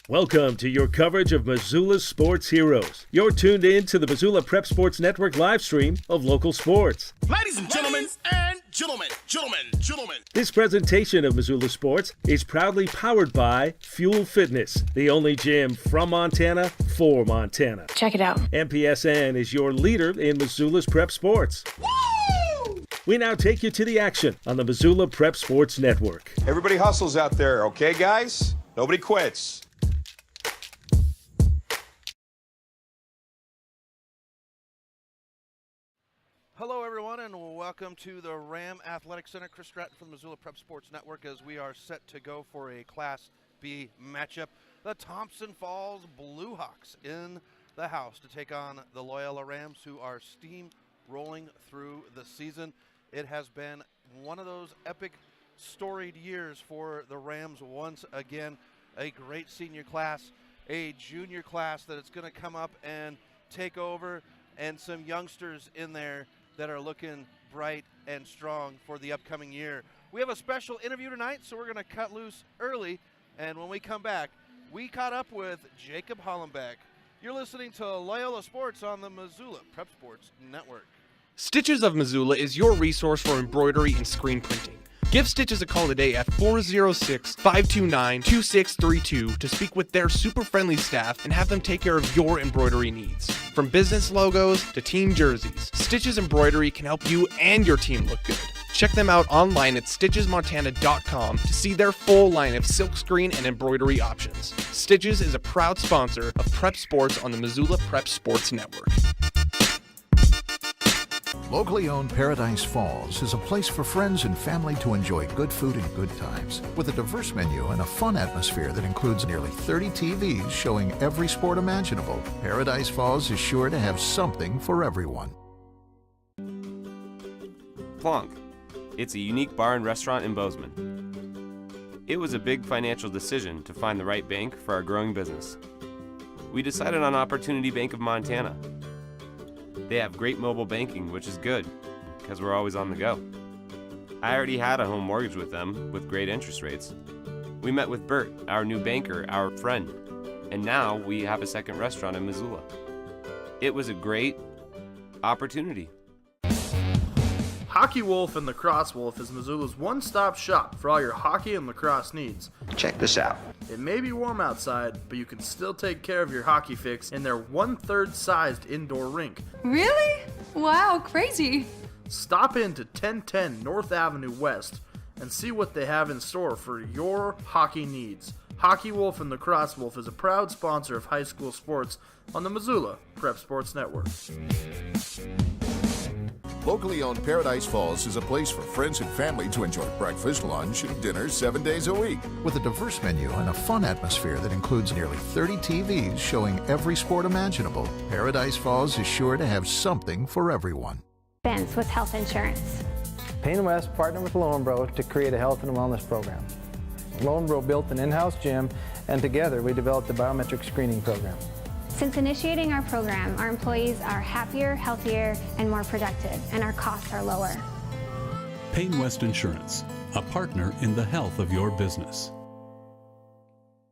Welcome to your coverage of Missoula's sports heroes. You're tuned in to the Missoula Prep Sports Network live stream of local sports. Ladies and gentlemen, gentlemen. This presentation of Missoula Sports is proudly powered by Fuel Fitness, the only gym from Montana for Montana. Check it out. MPSN is your leader in Missoula's prep sports. Woo! We now take you to the action on the Missoula Prep Sports Network. Everybody hustles out there, okay, guys? Nobody quits. Hello, everyone, and welcome to the Ram Athletic Center. Chris Stratton from the Missoula Prep Sports Network as we are set to go for a Class B matchup. The Thompson Falls Blue Hawks in the house to take on the Loyola Rams, who are steamrolling through the season. It has been one of those epic, storied years for the Rams once again. A great senior class, a junior class that is going to come up and take over, and some youngsters in there that are looking bright and strong for the upcoming year. We have a special interview tonight, so we're going to cut loose early, and when we come back, we caught up with Jacob Hollenbeck. You're listening to Loyola Sports on the Missoula Prep Sports Network. Stitches of Missoula is your resource for embroidery and screen printing. Give Stitches a call today at 406-529-2632 to speak with their super friendly staff and have them take care of your embroidery needs. From business logos to team jerseys, Stitches Embroidery can help you and your team look good. Check them out online at stitchesmontana.com to see their full line of silkscreen and embroidery options. Stitches is a proud sponsor of Prep Sports on the Missoula Prep Sports Network. Locally owned Paradise Falls is a place for friends and family to enjoy good food and good times. With a diverse menu and a fun atmosphere that includes nearly 30 TVs showing every sport imaginable, Paradise Falls is sure to have something for everyone. Plonk. It's a unique bar and restaurant in Bozeman. It was a big financial decision to find the right bank for our growing business. We decided on Opportunity Bank of Montana. They have great mobile banking, which is good, because we're always on the go. I already had a home mortgage with them, with great interest rates. We met with Bert, our new banker, our friend, and now we have a second restaurant in Missoula. It was a great opportunity. Hockey Wolf and Lacrosse Wolf is Missoula's one-stop shop for all your hockey and lacrosse needs. Check this out. It may be warm outside, but you can still take care of your hockey fix in their 1/3 sized indoor rink. Really? Wow, crazy. Stop in to 1010 North Avenue West and see what they have in store for your hockey needs. Hockey Wolf and Lacrosse Wolf is a proud sponsor of high school sports on the Missoula Prep Sports Network. Locally owned Paradise Falls is a place for friends and family to enjoy breakfast, lunch, and dinner 7 days a week. With a diverse menu and a fun atmosphere that includes nearly 30 TVs showing every sport imaginable, Paradise Falls is sure to have something for everyone. Benz with health insurance. Payne West partnered with Lowenbro to create a health and wellness program. Lowenbro built an in-house gym, and together we developed a biometric screening program. Since initiating our program, our employees are happier, healthier, and more productive, and our costs are lower. Payne West Insurance, a partner in the health of your business.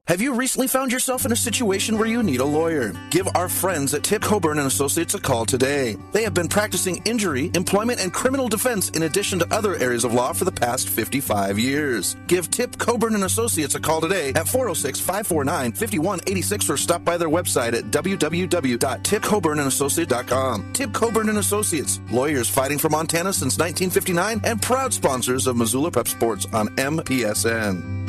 Have you recently found yourself in a situation where you need a lawyer? Give our friends at Tip Coburn & Associates a call today. They have been practicing injury, employment, and criminal defense in addition to other areas of law for the past 55 years. Give Tip Coburn & Associates a call today at 406-549-5186 or stop by their website at www.tipcoburnandassociates.com. Tip Coburn & Associates, lawyers fighting for Montana since 1959 and proud sponsors of Missoula Prep Sports on MPSN.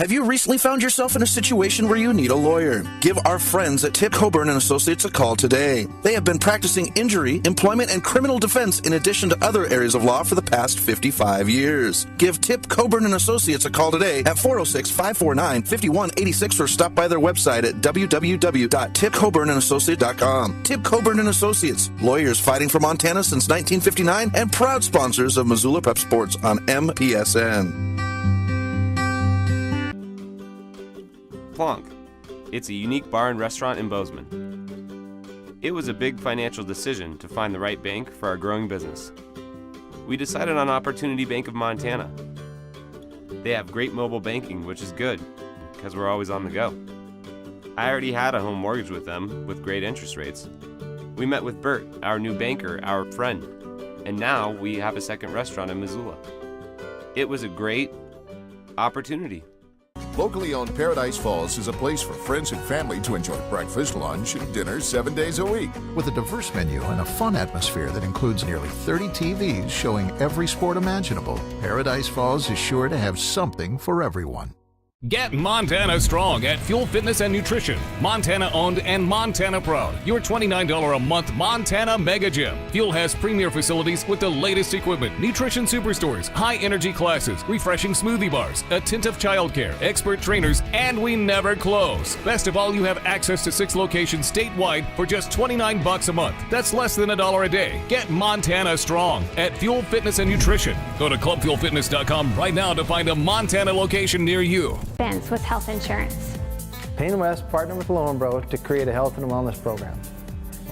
Have you recently found yourself in a situation where you need a lawyer? Give our friends at Tip Coburn and Associates a call today. They have been practicing injury, employment, and criminal defense in addition to other areas of law for the past 55 years. Give Tip Coburn and Associates a call today at 406-549-5186 or stop by their website at www.tipcoburnandassociates.com. Tip Coburn and Associates, lawyers fighting for Montana since 1959 and proud sponsors of Missoula Prep Sports on MPSN. Plonk. It's a unique bar and restaurant in Bozeman. It was a big financial decision to find the right bank for our growing business. We decided on Opportunity Bank of Montana. They have great mobile banking, which is good, because we're always on the go. I already had a home mortgage with them with great interest rates. We met with Bert, our new banker, our friend, and now we have a second restaurant in Missoula. It was a great opportunity. Locally owned Paradise Falls is a place for friends and family to enjoy breakfast, lunch, and dinner 7 days a week. With a diverse menu and a fun atmosphere that includes nearly 30 TVs showing every sport imaginable, Paradise Falls is sure to have something for everyone. Get Montana strong at Fuel Fitness and Nutrition. Montana owned and Montana proud. Your $29 a month Montana Mega Gym. Fuel has premier facilities with the latest equipment, nutrition superstores, high energy classes, refreshing smoothie bars, attentive childcare, expert trainers, and we never close. Best of all, you have access to 6 locations statewide for just $29 a month. That's less than $1 a day. Get Montana strong at Fuel Fitness and Nutrition. Go to clubfuelfitness.com right now to find a Montana location near you. With health insurance. Payne West partnered with Lowenbro to create a health and wellness program.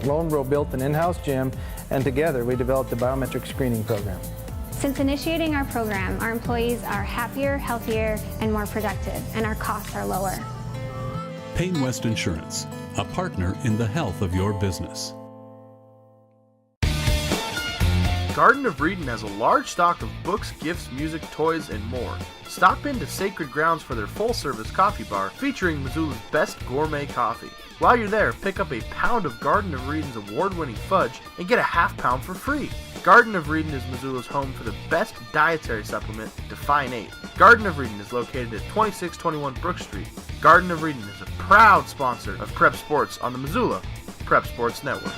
Lowenbro built an in-house gym, and together we developed a biometric screening program. Since initiating our program, our employees are happier, healthier, and more productive, and our costs are lower. Payne West Insurance, a partner in the health of your business. Garden of Reading has a large stock of books, gifts, music, toys, and more. Stop into Sacred Grounds for their full-service coffee bar featuring Missoula's best gourmet coffee. While you're there, pick up a pound of Garden of Reading's award-winning fudge and get a half pound for free. Garden of Reading is Missoula's home for the best dietary supplement, Define 8. Garden of Reading is located at 2621 Brook Street. Garden of Reading is a proud sponsor of Prep Sports on the Missoula Prep Sports Network.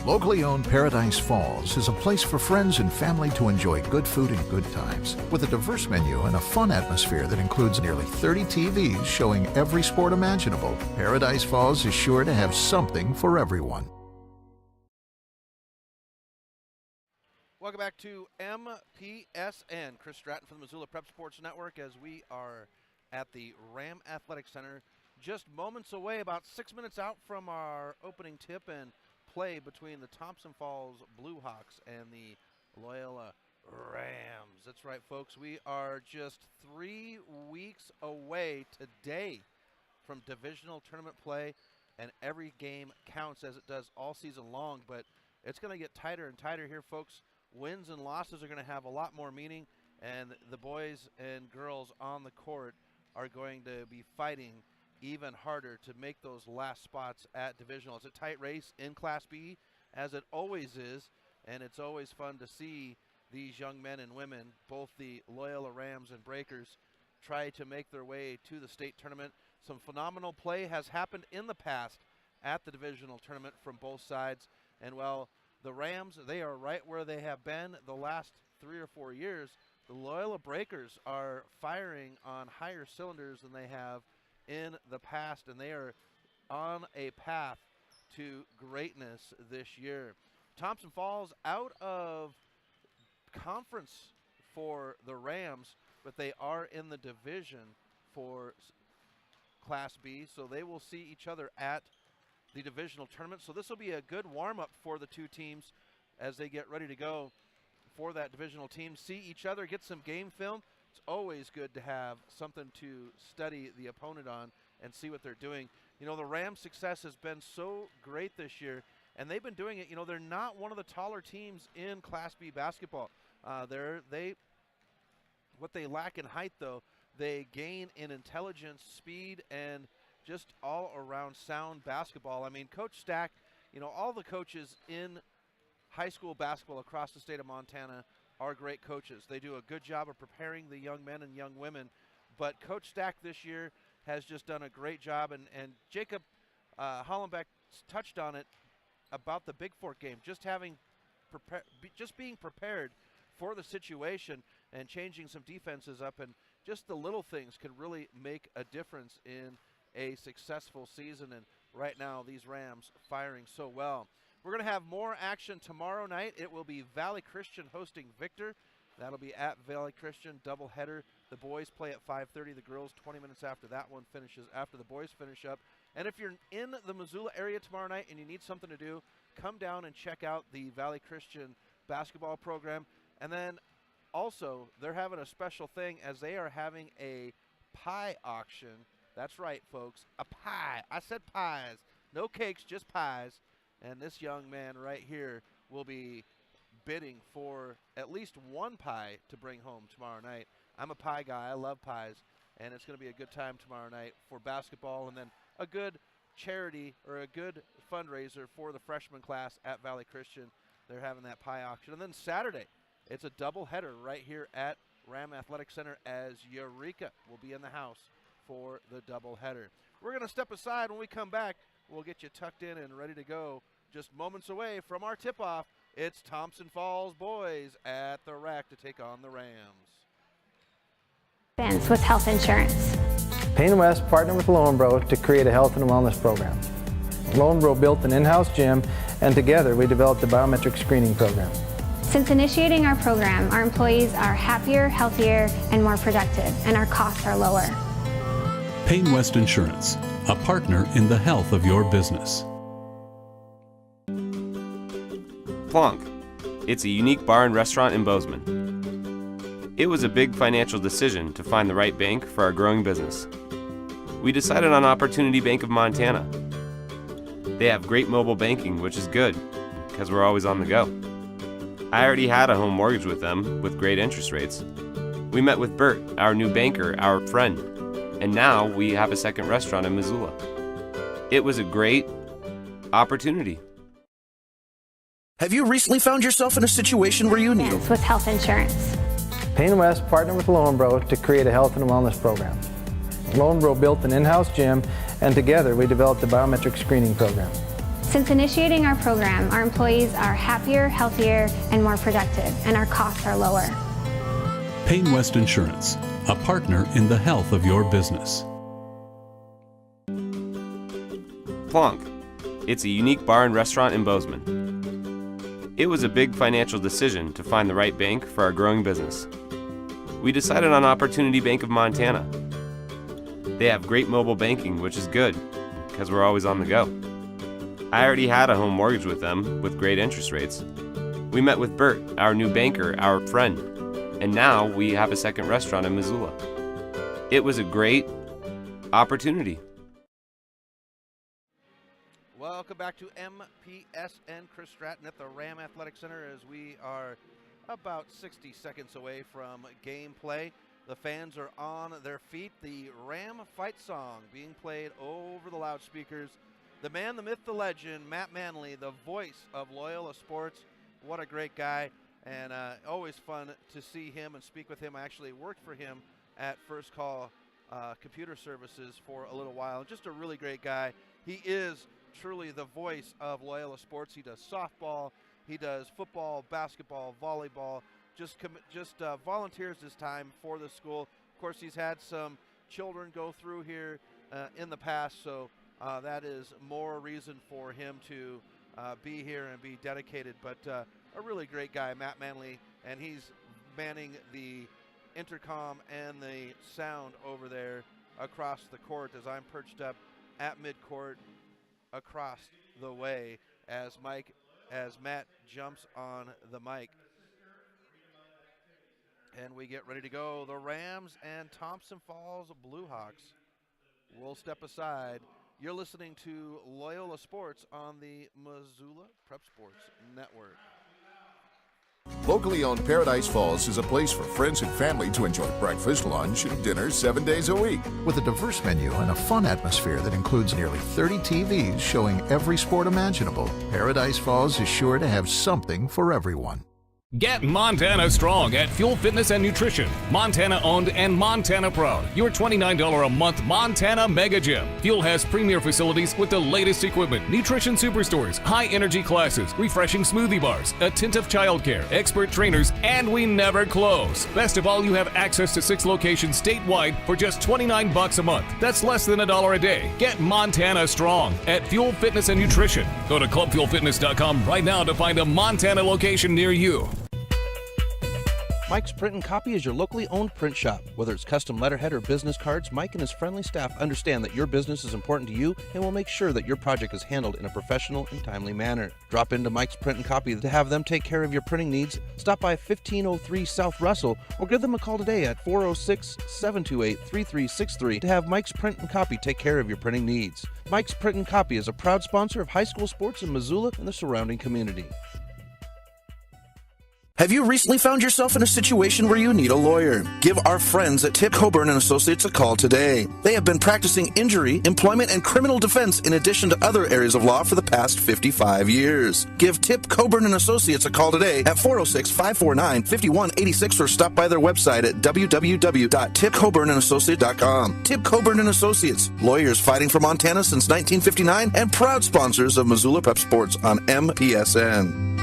Locally owned Paradise Falls is a place for friends and family to enjoy good food and good times. With a diverse menu and a fun atmosphere that includes nearly 30 TVs showing every sport imaginable, Paradise Falls is sure to have something for everyone. Welcome back to MPSN. Chris Stratton from the Missoula Prep Sports Network as we are at the Ram Athletic Center, just moments away, about 6 minutes out from our opening tip and play between the Thompson Falls Blue Hawks and the Loyola Rams. That's right, folks. We are just 3 weeks away today from divisional tournament play, and every game counts as it does all season long, but it's going to get tighter and tighter here, folks. Wins and losses are going to have a lot more meaning, and the boys and girls on the court are going to be fighting even harder to make those last spots at divisional. It's a tight race in Class B, as it always is, and it's always fun to see these young men and women, both the Loyola Rams and Breakers, try to make their way to the state tournament. Some phenomenal play has happened in the past at the divisional tournament from both sides, and while the Rams, they are right where they have been the last 3 or 4 years, the Loyola Breakers are firing on higher cylinders than they have in the past, and they are on a path to greatness this year. Thompson Falls out of conference for the Rams, but they are in the division for Class B, so they will see each other at the divisional tournament. So this will be a good warm-up for the two teams as they get ready to go for that divisional team. See each other, get some game film. It's always good to have something to study the opponent on and see what they're doing. You know, the Rams' success has been so great this year, and they've been doing it. You know, they're not one of the taller teams in Class B basketball. What they lack in height, though, they gain in intelligence, speed, and just all-around sound basketball. I mean, Coach Stack, you know, all the coaches in high school basketball across the state of Montana are great coaches. They do a good job of preparing the young men and young women, But Coach Stack this year has just done a great job, and Jacob Hollenbeck touched on it about the Big Fork game, just being prepared for the situation and changing some defenses up, and just the little things can really make a difference in a successful season. And right now, these Rams firing so well. We're going to have more action tomorrow night. It will be Valley Christian hosting Victor. That'll be at Valley Christian, doubleheader. The boys play at 5:30. The girls 20 minutes after that one finishes, after the boys finish up. And if you're in the Missoula area tomorrow night and you need something to do, come down and check out the Valley Christian basketball program. And then also, they're having a special thing as they are having a pie auction. That's right, folks, a pie. I said pies. No cakes, just pies. And this young man right here will be bidding for at least one pie to bring home tomorrow night. I'm a pie guy. I love pies. And it's going to be a good time tomorrow night for basketball, and then a good charity or a good fundraiser for the freshman class at Valley Christian. They're having that pie auction. And then Saturday, it's a doubleheader right here at Ram Athletic Center as Eureka will be in the house for the doubleheader. We're going to step aside. When we come back, we'll get you tucked in and ready to go. Just moments away from our tip-off, it's Thompson Falls boys at the rack to take on the Rams. With health insurance. Payne West partnered with Lowenbro to create a health and wellness program. Lowenbro built an in-house gym, and together we developed a biometric screening program. Since initiating our program, our employees are happier, healthier, and more productive, and our costs are lower. Payne West Insurance, a partner in the health of your business. Plonk. It's a unique bar and restaurant in Bozeman. It was a big financial decision to find the right bank for our growing business. We decided on Opportunity Bank of Montana. They have great mobile banking, which is good, because we're always on the go. I already had a home mortgage with them, with great interest rates. We met with Bert, our new banker, our friend, and now we have a second restaurant in Missoula. It was a great opportunity. Have you recently found yourself in a situation where you need with health insurance? Payne West partnered with Lowenbro to create a health and wellness program. Lowenbro built an in-house gym, and together we developed a biometric screening program. Since initiating our program, our employees are happier, healthier, and more productive, and our costs are lower. Payne West Insurance, a partner in the health of your business. Plonk. It's a unique bar and restaurant in Bozeman. It was a big financial decision to find the right bank for our growing business. We decided on Opportunity Bank of Montana. They have great mobile banking, which is good, because we're always on the go. I already had a home mortgage with them, with great interest rates. We met with Bert, our new banker, our friend, and now we have a second restaurant in Missoula. It was a great opportunity. Welcome back to MPSN. Chris Stratton at the Ram Athletic Center as we are about 60 seconds away from gameplay. The fans are on their feet. The Ram fight song being played over the loudspeakers. The man, the myth, the legend, Matt Manley, the voice of Loyola Sports. What a great guy, and always fun to see him and speak with him. I actually worked for him at First Call Computer Services for a little while. Just a really great guy. He is truly the voice of Loyola Sports. He does softball, he does football, basketball, volleyball, just volunteers his time for the school. Of course, he's had some children go through here in the past, so that is more reason for him to be here and be dedicated. But a really great guy, Matt Manley, and he's manning the intercom and the sound over there across the court as I'm perched up at midcourt across the way as Matt jumps on the mic. And we get ready to go. The Rams and Thompson Falls Blue Hawks will step aside. You're listening to Loyola Sports on the Missoula Prep Sports Network. Locally owned Paradise Falls is a place for friends and family to enjoy breakfast, lunch, and dinner 7 days a week. With a diverse menu and a fun atmosphere that includes nearly 30 TVs showing every sport imaginable, Paradise Falls is sure to have something for everyone. Get Montana strong at Fuel Fitness and Nutrition. Montana owned and Montana proud. Your $29 a month Montana Mega Gym. Fuel has premier facilities with the latest equipment, nutrition superstores, high energy classes, refreshing smoothie bars, attentive childcare, expert trainers, and we never close. Best of all, you have access to 6 locations statewide for just $29 a month. That's less than $1 a day. Get Montana strong at Fuel Fitness and Nutrition. Go to clubfuelfitness.com right now to find a Montana location near you. Mike's Print and Copy is your locally owned print shop. Whether it's custom letterhead or business cards, Mike and his friendly staff understand that your business is important to you and will make sure that your project is handled in a professional and timely manner. Drop into Mike's Print and Copy to have them take care of your printing needs. Stop by 1503 South Russell or give them a call today at 406-728-3363 to have Mike's Print and Copy take care of your printing needs. Mike's Print and Copy is a proud sponsor of high school sports in Missoula and the surrounding community. Have you recently found yourself in a situation where you need a lawyer? Give our friends at Tip Coburn & Associates a call today. They have been practicing injury, employment, and criminal defense in addition to other areas of law for the past 55 years. Give Tip Coburn & Associates a call today at 406-549-5186 or stop by their website at www.tipcoburnandassociates.com. Tip Coburn & Associates, lawyers fighting for Montana since 1959 and proud sponsors of Missoula Prep Sports on MPSN.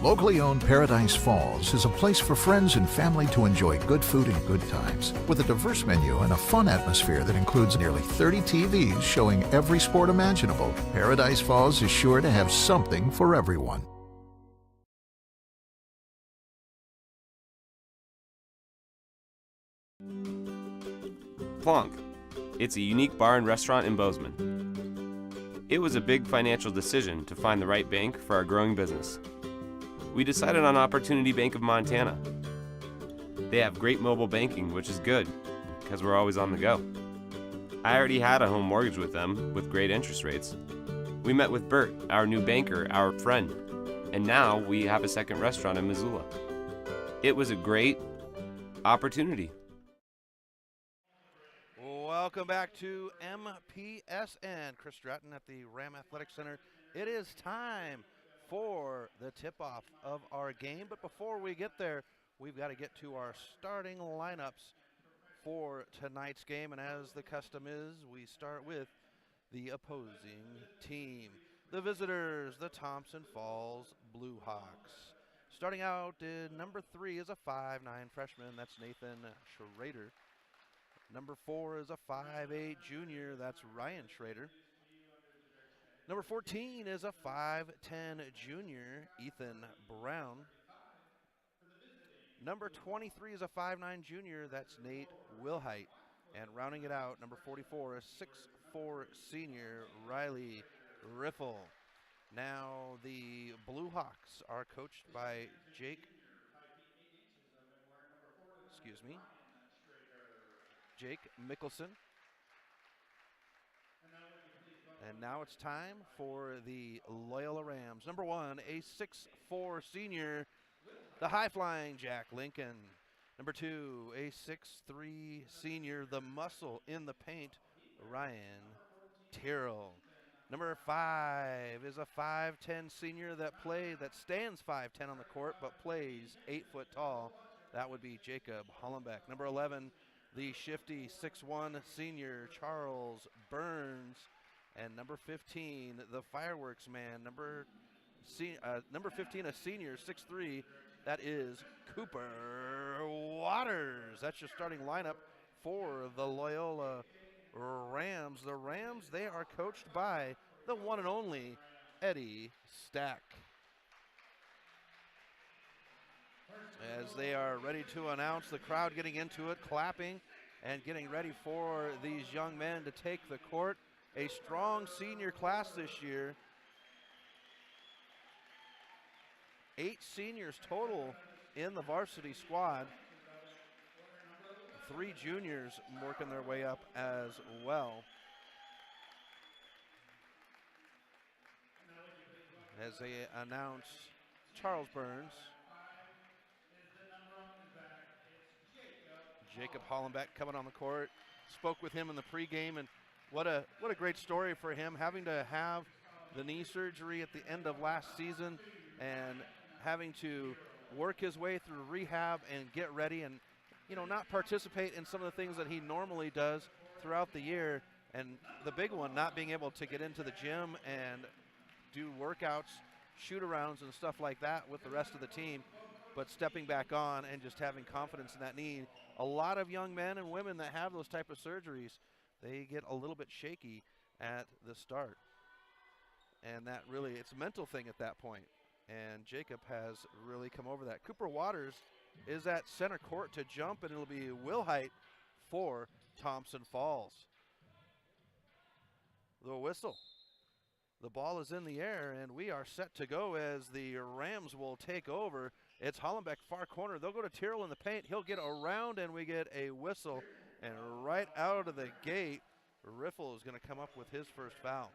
Locally owned Paradise Falls is a place for friends and family to enjoy good food and good times. With a diverse menu and a fun atmosphere that includes nearly 30 TVs showing every sport imaginable, Paradise Falls is sure to have something for everyone. Plonk. It's a unique bar and restaurant in Bozeman. It was a big financial decision to find the right bank for our growing business. We decided on Opportunity Bank of Montana. They have great mobile banking, which is good, because we're always on the go. I already had a home mortgage with them, with great interest rates. We met with Bert, our new banker, our friend, and now we have a second restaurant in Missoula. It was a great opportunity. Welcome back to MPSN. Chris Stratton at the Ram Athletic Center. It is time for the tip-off of our game. But before we get there, we've got to get to our starting lineups for tonight's game. And as the custom is, we start with the opposing team. The visitors, the Thompson Falls Blue Hawks. Starting out, number 3 is a 5'9" freshman. That's Nathan Schrader. Number 4 is a 5'8" junior. That's Ryan Schrader. Number 14 is a 5'10" junior, Ethan Brown. Number 23 is a 5'9" junior, that's Nate Wilhite. And rounding it out, number 44 is 6'4" senior, Riley Riffle. Now the Blue Hawks are coached by Jake Mickelson. And now it's time for the Loyola Rams. Number 1, a 6'4" senior, the high-flying Jack Lincoln. Number 2, a 6'3" senior, the muscle in the paint, Ryan Tyrrell. Number 5 is a 5'10" senior that stands 5'10" on the court but plays 8 foot tall. That would be Jacob Hollenbeck. Number 11, the shifty 6'1" senior, Charles Burns. And number 15, the fireworks man, number 15, a senior, 6'3", that is Cooper Waters. That's your starting lineup for the Loyola Rams. The Rams, they are coached by the one and only Eddie Stack. As they are ready to announce, the crowd getting into it, clapping, and getting ready for these young men to take the court. A strong senior class this year. 8 seniors total in the varsity squad. 3 juniors working their way up as well. As they announce Charles Burns, Jacob Hollenbeck coming on the court. Spoke with him in the pregame, and what a great story for him, having to have the knee surgery at the end of last season and having to work his way through rehab and get ready and, not participate in some of the things that he normally does throughout the year. And the big one, not being able to get into the gym and do workouts, shoot-arounds and stuff like that with the rest of the team, but stepping back on and just having confidence in that knee. A lot of young men and women that have those type of surgeries, they get a little bit shaky at the start. And that really, it's a mental thing at that point. And Jacob has really come over that. Cooper Waters is at center court to jump, and it'll be Wilhite for Thompson Falls. The whistle. The ball is in the air, and we are set to go as the Rams will take over. It's Hollenbeck far corner. They'll go to Tyrrell in the paint. He'll get around, and we get a whistle. And right out of the gate, Riffle is going to come up with his first foul.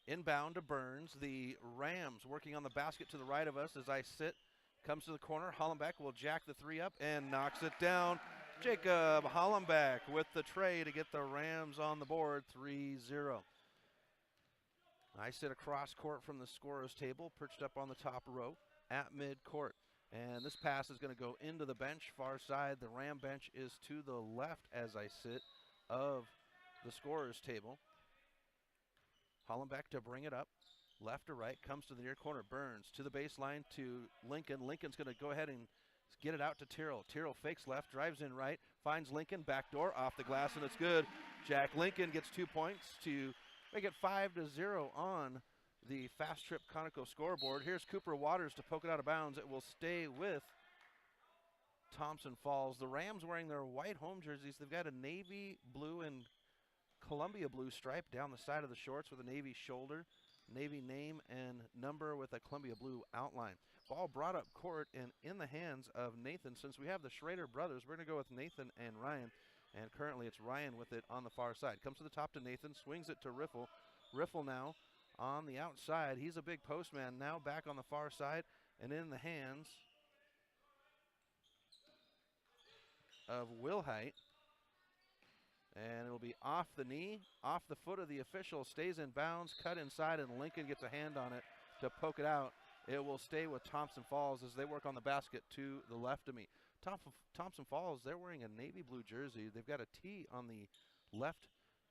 Inbound to Burns. The Rams working on the basket to the right of us as I sit. Comes to the corner. Hollenbeck will jack the three up and knocks it down. Jacob Hollenbeck with the tray to get the Rams on the board, 3-0. I sit across court from the scorer's table, perched up on the top row at midcourt. And this pass is going to go into the bench, far side. The Ram bench is to the left as I sit of the scorer's table. Hollenbeck to bring it up. Left to right, comes to the near corner. Burns to the baseline to Lincoln. Lincoln's going to go ahead and get it out to Tyrrell. Tyrrell fakes left, drives in right, finds Lincoln, backdoor, off the glass, and it's good. Jack Lincoln gets 2 points to make it 5-0 on the Fast Trip Conoco scoreboard. Here's Cooper Waters to poke it out of bounds. It will stay with Thompson Falls. The Rams wearing their white home jerseys. They've got a navy blue and Columbia blue stripe down the side of the shorts with a navy shoulder. Navy name and number with a Columbia blue outline. Ball brought up court and in the hands of Nathan. Since we have the Schrader brothers, we're going to go with Nathan and Ryan. And currently it's Ryan with it on the far side. Comes to the top to Nathan, swings it to Riffle. Riffle now on the outside. He's a big postman now, back on the far side and in the hands of Wilhite. And it'll be off the knee, off the foot of the official, stays in bounds, cut inside, and Lincoln gets a hand on it to poke it out. It will stay with Thompson Falls as they work on the basket to the left of me. Thompson Falls, they're wearing a navy blue jersey. They've got a T on the left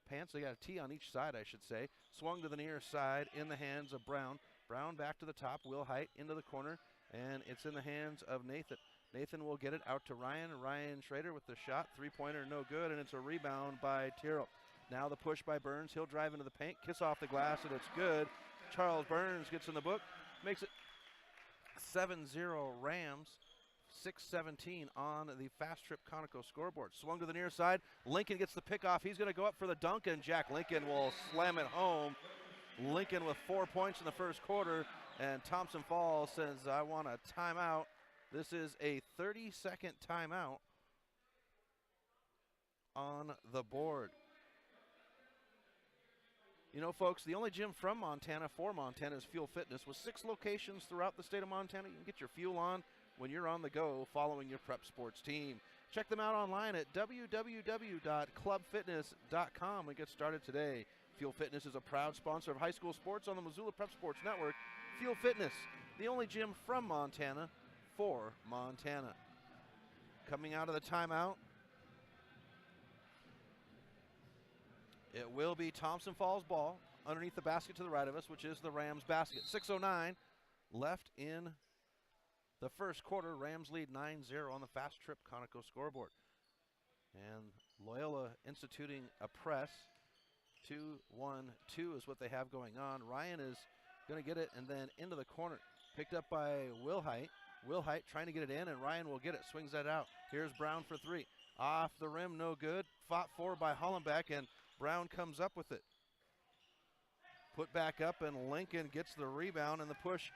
pants. They got a T on each side, I should say. Swung to the near side in the hands of Brown. Brown back to the top, Wilhite into the corner, and it's in the hands of Nathan. Nathan will get it out to Ryan. Ryan Schrader with the shot. Three-pointer, no good, and it's a rebound by Tyrrell. Now the push by Burns. He'll drive into the paint, kiss off the glass, and it's good. Charles Burns gets in the book, makes it 7-0 Rams. 6:17 on the Fast Trip Conoco scoreboard. Swung to the near side. Lincoln gets the pick off. He's going to go up for the dunk, and Jack Lincoln will slam it home. Lincoln with 4 points in the first quarter, and Thompson Falls says, I want a timeout. This is a 30-second timeout on the board. You know, folks, the only gym from Montana for Montana is Fuel Fitness. With 6 locations throughout the state of Montana, you can get your fuel on when you're on the go following your prep sports team. Check them out online at www.clubfitness.com and get started today. Fuel Fitness is a proud sponsor of high school sports on the Missoula Prep Sports Network. Fuel Fitness, the only gym from Montana for Montana. Coming out of the timeout, it will be Thompson Falls ball underneath the basket to the right of us, which is the Rams basket. 6:09 left in the first quarter. Rams lead 9-0 on the Fast Trip Conoco scoreboard. And Loyola instituting a press. 2-1-2 is what they have going on. Ryan is going to get it and then into the corner. Picked up by Wilhite. Wilhite trying to get it in, and Ryan will get it. Swings that out. Here's Brown for 3. Off the rim, no good. Fought for by Hollenbeck, and Brown comes up with it. Put back up, and Lincoln gets the rebound and the push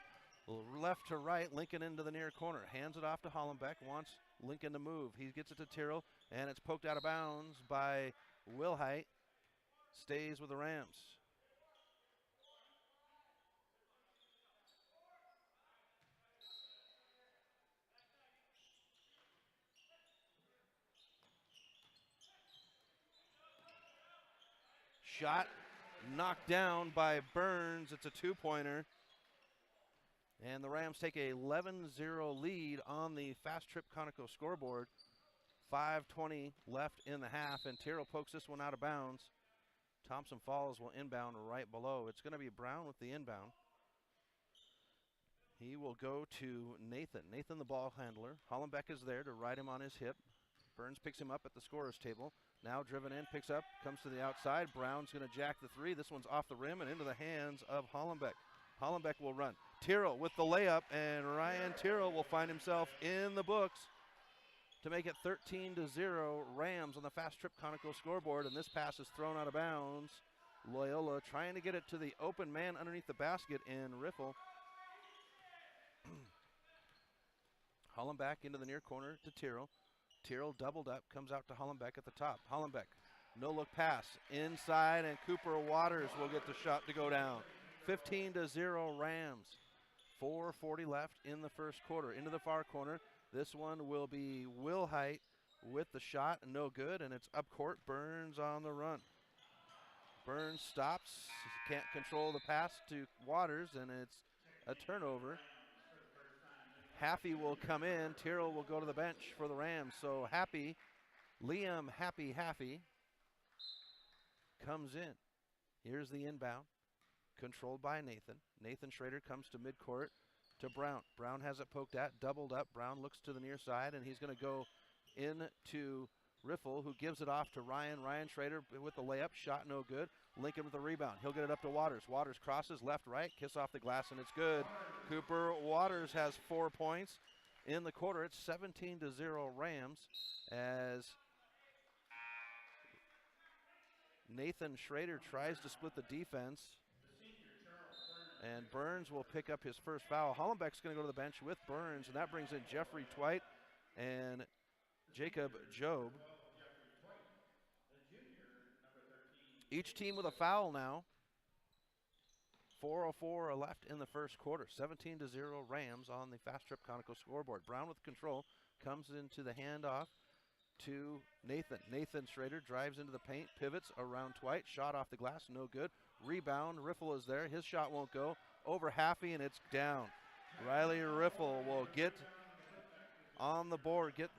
left to right. Lincoln into the near corner. Hands it off to Hollenbeck. Wants Lincoln to move. He gets it to Tyrrell, and it's poked out of bounds by Wilhite. Stays with the Rams. Shot knocked down by Burns. It's a two-pointer. And the Rams take a 11-0 lead on the Fast Trip Conoco scoreboard. 5:20 left in the half, and Tyrrell pokes this one out of bounds. Thompson Falls will inbound right below. It's going to be Brown with the inbound. He will go to Nathan. Nathan, the ball handler. Hollenbeck is there to ride him on his hip. Burns picks him up at the scorer's table. Now driven in, picks up, comes to the outside. Brown's going to jack the three. This one's off the rim and into the hands of Hollenbeck. Hollenbeck will run. Tyrrell with the layup, and Ryan Tyrrell will find himself in the books to make it 13-0 Rams on the Fast Trip Conoco scoreboard, and this pass is thrown out of bounds. Loyola trying to get it to the open man underneath the basket, and Riffle. Hollenbeck into the near corner to Tyrrell. Tyrrell doubled up, comes out to Hollenbeck at the top. Hollenbeck, no look pass inside, and Cooper Waters will get the shot to go down. 15-0 Rams. 4:40 left in the first quarter. Into the far corner. This one will be Wilhite with the shot, no good, and it's up court. Burns on the run. Burns stops, can't control the pass to Waters, and it's a turnover. Happy will come in. Tyrrell will go to the bench for the Rams. So Happy, Liam Happy comes in. Here's the inbound, controlled by Nathan. Nathan Schrader comes to midcourt to Brown. Brown has it poked at, doubled up. Brown looks to the near side, and he's going to go into Riffle, who gives it off to Ryan. Ryan Schrader with the layup, shot no good. Lincoln with the rebound. He'll get it up to Waters. Waters crosses left, right, kiss off the glass, and it's good. Cooper Waters has 4 points in the quarter. It's 17-0 Rams as Nathan Schrader tries to split the defense. And Burns will pick up his first foul. Hollenbeck's going to go to the bench with Burns, and that brings in Jeffrey Twite and Jacob Job. Each team with a foul now. 4:04 left in the first quarter. 17-0 Rams on the Fast Trip Conoco scoreboard. Brown with control comes into the handoff to Nathan. Nathan Schrader drives into the paint, pivots around Twite. Shot off the glass, no good. Rebound, Riffle is there. His shot won't go. Over Happy, and it's down. Riley Riffle will get on the board, get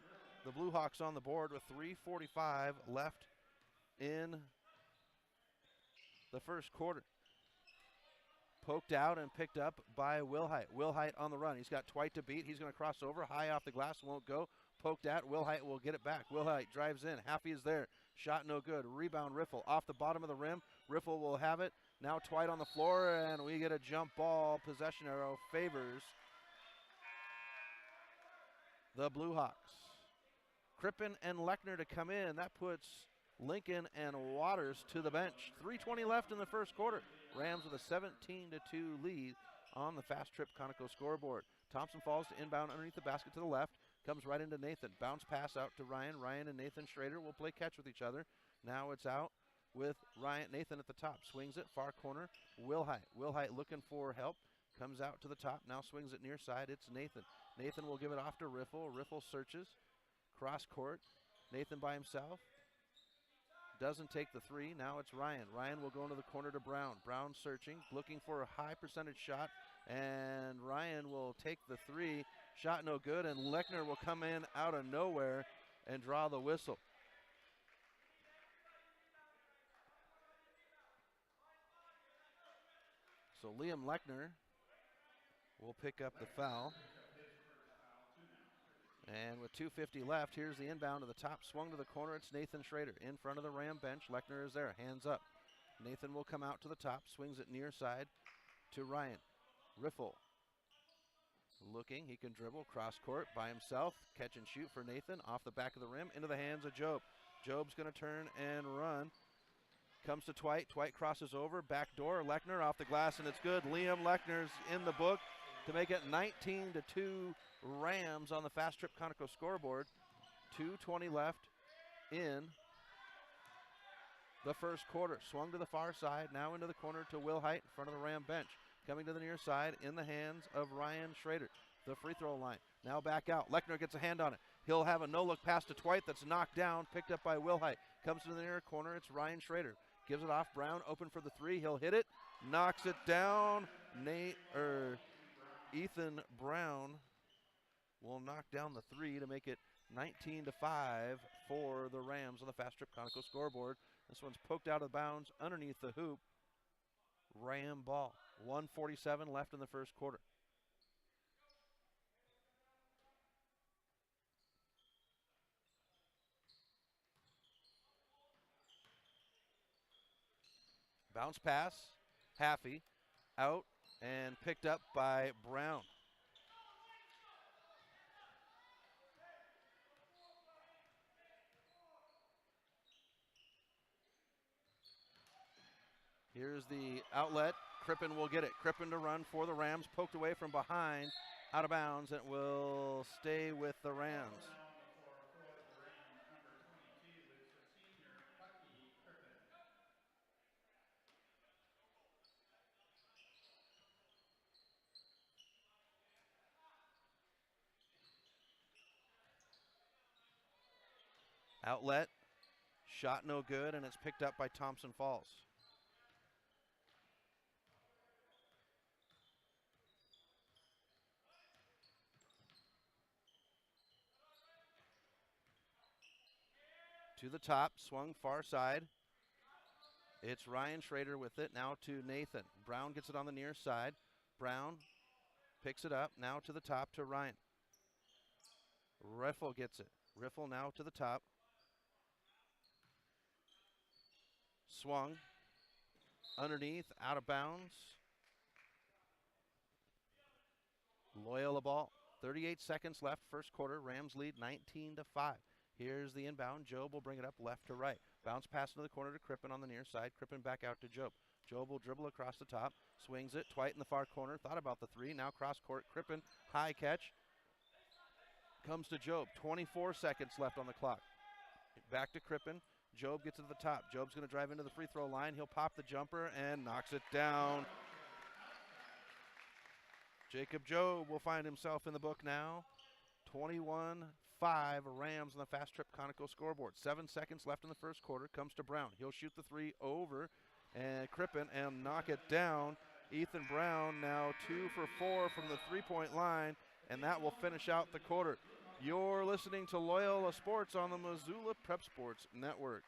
the Blue Hawks on the board with 3:45 left in the first quarter. Poked out and picked up by Wilhite. Wilhite on the run. He's got Twite to beat. He's going to cross over. High off the glass, won't go. Poked at. Wilhite will get it back. Wilhite drives in. Happy is there. Shot no good. Rebound Riffle off the bottom of the rim. Riffle will have it. Now Twite on the floor, and we get a jump ball. Possession arrow favors the Blue Hawks. Crippen and Lechner to come in. That puts Lincoln and Waters to the bench. 3:20 left in the first quarter. Rams with a 17-2 lead on the Fast Trip Conoco scoreboard. Thompson Falls to inbound underneath the basket to the left. Comes right into Nathan. Bounce pass out to Ryan. Ryan and Nathan Schrader will play catch with each other. Now it's out with Nathan at the top. Swings it, far corner. Wilhite. Wilhite looking for help. Comes out to the top. Now swings it near side. It's Nathan. Nathan will give it off to Riffle. Riffle searches. Cross court. Nathan by himself. Doesn't take the three. Now it's Ryan. Ryan will go into the corner to Brown. Brown searching, looking for a high percentage shot, and Ryan will take the three. Shot no good, and Lechner will come in out of nowhere and draw the whistle. So Liam Lechner will pick up the foul. And with 2:50 left, here's the inbound to the top. Swung to the corner. It's Nathan Schrader in front of the Ram bench. Lechner is there. Hands up. Nathan will come out to the top. Swings it near side to Ryan. Riffle looking. He can dribble. Cross court by himself. Catch and shoot for Nathan. Off the back of the rim. Into the hands of Job. Job's going to turn and run. Comes to Twite. Twite crosses over. Back door. Lechner off the glass, and it's good. Liam Lechner's in the book to make it 19-2 Rams on the Fast Trip Conoco scoreboard. 2:20 left in the first quarter. Swung to the far side, now into the corner to Wilhite in front of the Ram bench. Coming to the near side in the hands of Ryan Schrader. The free throw line. Now back out. Lechner gets a hand on it. He'll have a no-look pass to Twite that's knocked down, picked up by Wilhite. Comes to the near corner. It's Ryan Schrader. gives it off. Brown open for the three. He'll hit it, knocks it down. Ethan Brown will knock down the three to make it 19-5 for the Rams on the Fast Trip Conoco scoreboard. This one's poked out of bounds underneath the hoop. Ram ball. 1:47 left in the first quarter. Bounce pass, Haffey out and picked up by Brown. Here's the outlet. Crippen will get it. Crippen to run for the Rams. Poked away from behind, out of bounds. It will stay with the Rams. Outlet, shot no good, and it's picked up by Thompson Falls. To the top, swung far side. It's Ryan Schrader with it, now to Nathan. Brown gets it on the near side. Brown picks it up, now to the top to Ryan. Riffle gets it. Riffle now to the top. Swung underneath, out of bounds. Loyola ball. 38 seconds left, first quarter. Rams lead 19-5. Here's the inbound. Job will bring it up left to right. Bounce pass into the corner to Crippen on the near side. Crippen back out to Job. Job will dribble across the top. Swings it. Twite in the far corner. Thought about the three. Now cross court. Crippen, high catch. Comes to Job. 24 seconds left on the clock. Back to Crippen. Job gets to the top. Job's going to drive into the free throw line. He'll pop the jumper and knocks it down. Jacob Job will find himself in the book now. 21-5 Rams on the Fast Trip Conoco scoreboard. 7 seconds left in the first quarter. Comes to Brown. He'll shoot the three over and Crippen and knock it down. Ethan Brown now 2 for 4 from the three-point line, and that will finish out the quarter. You're listening to Loyola Sports on the Missoula Prep Sports Network.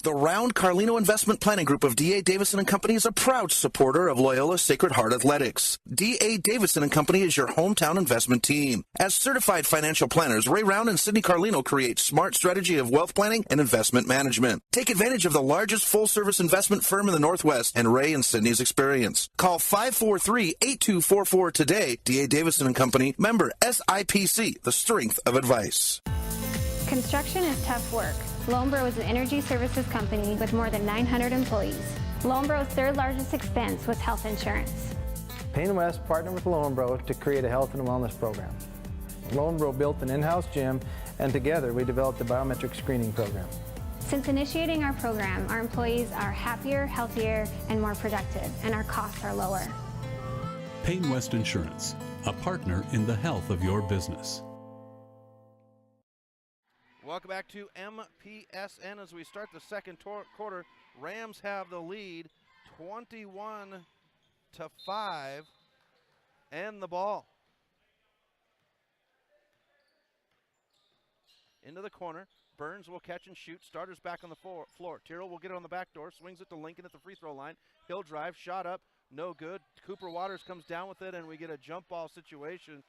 The Round Carlino Investment Planning Group of D.A. Davidson & Company is a proud supporter of Loyola Sacred Heart Athletics. D.A. Davidson & Company is your hometown investment team. As certified financial planners, Ray Round and Sidney Carlino create smart strategy of wealth planning and investment management. Take advantage of the largest full-service investment firm in the Northwest and Ray and Sidney's experience. Call 543-8244 today. D.A. Davidson & Company, member SIPC, the strength of advice. Construction is tough work. Lonebro is an energy services company with more than 900 employees. Lonebro's third largest expense was health insurance. Payne West partnered with Lonebro to create a health and wellness program. Lonebro built an in-house gym, and together we developed a biometric screening program. Since initiating our program, our employees are happier, healthier, and more productive, and our costs are lower. Payne West Insurance, a partner in the health of your business. Welcome back to MPSN as we start the second quarter. Rams have the lead 21-5 and the ball. Into the corner. Burns will catch and shoot. Starters back on the floor. Tyrrell will get it on the back door. Swings it to Lincoln at the free throw line. He'll drive. Shot up. No good. Cooper Waters comes down with it, and we get a jump ball situation.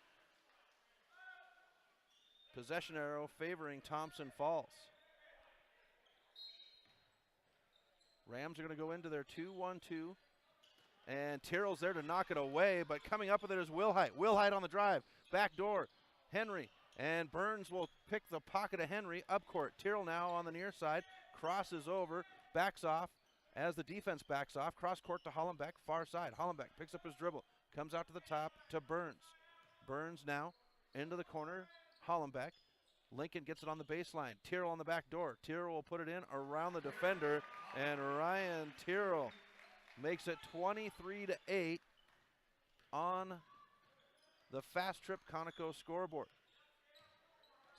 Possession arrow favoring Thompson Falls. Rams are going to go into their 2-1-2. And Tyrrell's there to knock it away, but coming up with it is Wilhite. Wilhite on the drive. Back door. Henry. And Burns will pick the pocket of Henry up court. Tyrrell now on the near side. Crosses over. Backs off as the defense backs off. Cross court to Hollenbeck. Far side. Hollenbeck picks up his dribble. Comes out to the top to Burns. Burns now into the corner. Hollenbeck. Lincoln gets it on the baseline. Tyrrell on the back door. Tyrrell will put it in around the defender, and Ryan Tyrrell makes it 23-8 on the Fast Trip Conoco scoreboard.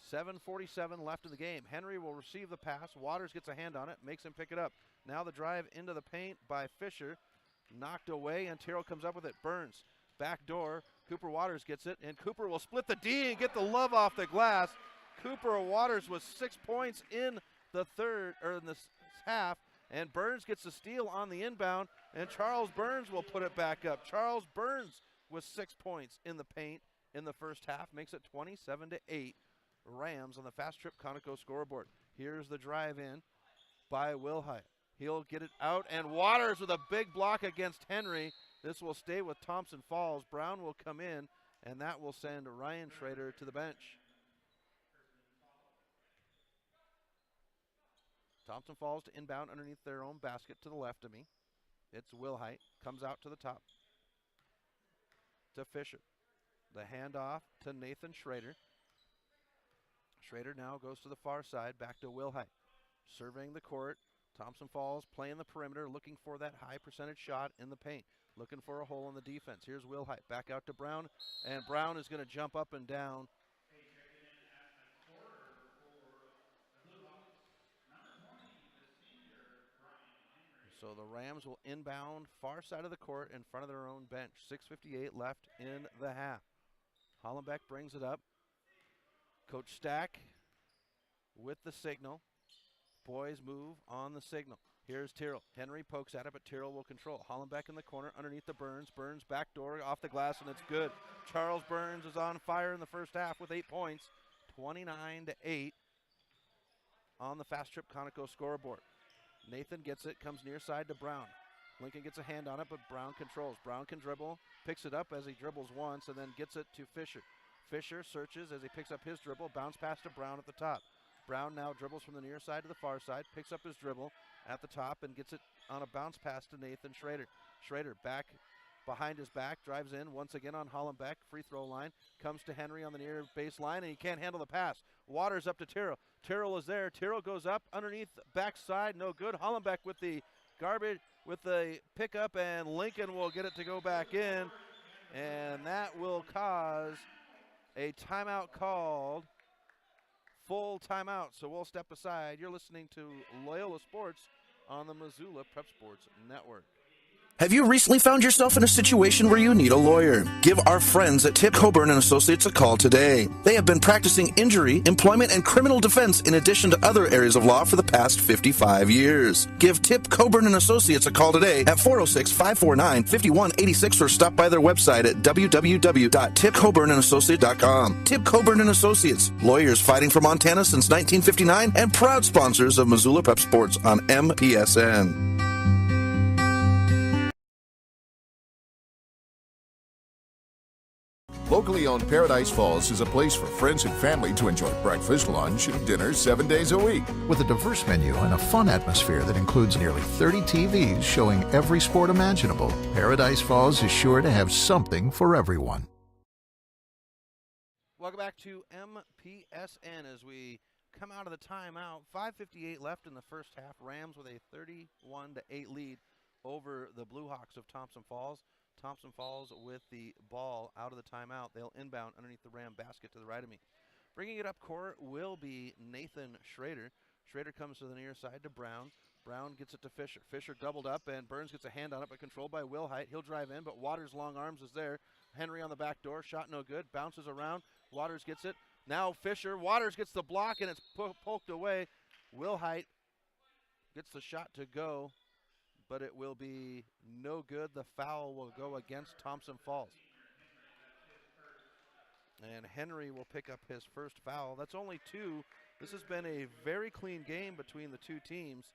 7:47 left in the game. Henry will receive the pass. Waters gets a hand on it, makes him pick it up. Now the drive into the paint by Fisher. Knocked away, and Terrell comes up with it. Burns, back door. Cooper Waters gets it, and Cooper will split the D and get the love off the glass. Cooper Waters with 6 points in the half, and Burns gets the steal on the inbound, and Charles Burns will put it back up. Charles Burns with 6 points in the paint in the first half, makes it 27-8. Rams on the Fast Trip Conoco scoreboard. Here's the drive in by Wilhite. He'll get it out, and Waters with a big block against Henry. This will stay with Thompson Falls. Brown will come in, and that will send Ryan Schrader to the bench. Thompson Falls to inbound underneath their own basket to the left of me. It's Wilhite, comes out to the top to Fisher. The handoff to Nathan Schrader. Schrader now goes to the far side, back to Wilhite. Surveying the court. Thompson Falls playing the perimeter, looking for that high percentage shot in the paint. Looking for a hole in the defense. Here's Wilhite, back out to Brown, and Brown is going to jump up and down. So the Rams will inbound far side of the court in front of their own bench. 6:58 left in the half. Hollenbeck brings it up. Coach Stack with the signal. Boys move on the signal. Here's Tyrrell. Henry pokes at it, but Tyrrell will control. Hollenbeck in the corner underneath the Burns. Burns backdoor off the glass, and it's good. Charles Burns is on fire in the first half with 8 points. 29-8 on the Fast Trip Conoco scoreboard. Nathan gets it, comes near side to Brown. Lincoln gets a hand on it, but Brown controls. Brown can dribble, picks it up as he dribbles once, and then gets it to Fisher. Fisher searches as he picks up his dribble, bounce pass to Brown at the top. Brown now dribbles from the near side to the far side, picks up his dribble at the top and gets it on a bounce pass to Nathan Schrader. Schrader back behind his back, drives in once again on Hollenbeck, free throw line, comes to Henry on the near baseline, and he can't handle the pass. Waters up to Tyrrell. Tyrrell is there. Tyrrell goes up underneath backside, no good. Hollenbeck with the garbage, with the pickup, and Lincoln will get it to go back in, and that will cause a timeout called. Full timeout, so we'll step aside. You're listening to Loyola Sports on the Missoula Prep Sports Network. Have you recently found yourself in a situation where you need a lawyer? Give our friends at Tip Coburn & Associates a call today. They have been practicing injury, employment, and criminal defense in addition to other areas of law for the past 55 years. Give Tip Coburn & Associates a call today at 406-549-5186 or stop by their website at www.tipcoburnandassociates.com. Tip Coburn & Associates, lawyers fighting for Montana since 1959 and proud sponsors of Missoula Prep Sports on MPSN. Locally owned Paradise Falls is a place for friends and family to enjoy breakfast, lunch, and dinner 7 days a week. With a diverse menu and a fun atmosphere that includes nearly 30 TVs showing every sport imaginable, Paradise Falls is sure to have something for everyone. Welcome back to MPSN as we come out of the timeout. 5:58 left in the first half. Rams with a 31-8 lead over the Blue Hawks of Thompson Falls. Thompson Falls with the ball out of the timeout. They'll inbound underneath the Ram basket to the right of me. Bringing it up court will be Nathan Schrader. Schrader comes to the near side to Brown. Brown gets it to Fisher. Fisher doubled up, and Burns gets a hand on it, but controlled by Wilhite. He'll drive in, but Waters' long arms is there. Henry on the back door. Shot no good. Bounces around. Waters gets it. Now Fisher. Waters gets the block, and it's poked away. Wilhite gets the shot to go, but it will be no good. The foul will go against Thompson Falls. And Henry will pick up his first foul. That's only 2. This has been a very clean game between the two teams,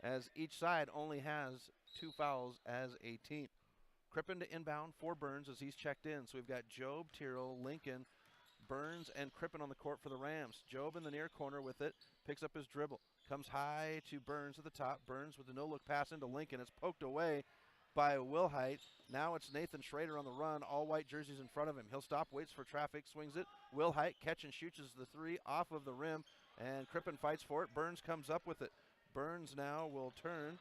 as each side only has 2 fouls as a team. Crippen to inbound for Burns as he's checked in. So we've got Job, Tyrrell, Lincoln, Burns, and Crippen on the court for the Rams. Job in the near corner with it, picks up his dribble. Comes high to Burns at the top. Burns with the no-look pass into Lincoln. It's poked away by Wilhite. Now it's Nathan Schrader on the run. All white jerseys in front of him. He'll stop, waits for traffic, swings it. Wilhite catch and shoots the 3 off of the rim, and Crippen fights for it. Burns comes up with it. Burns now will turn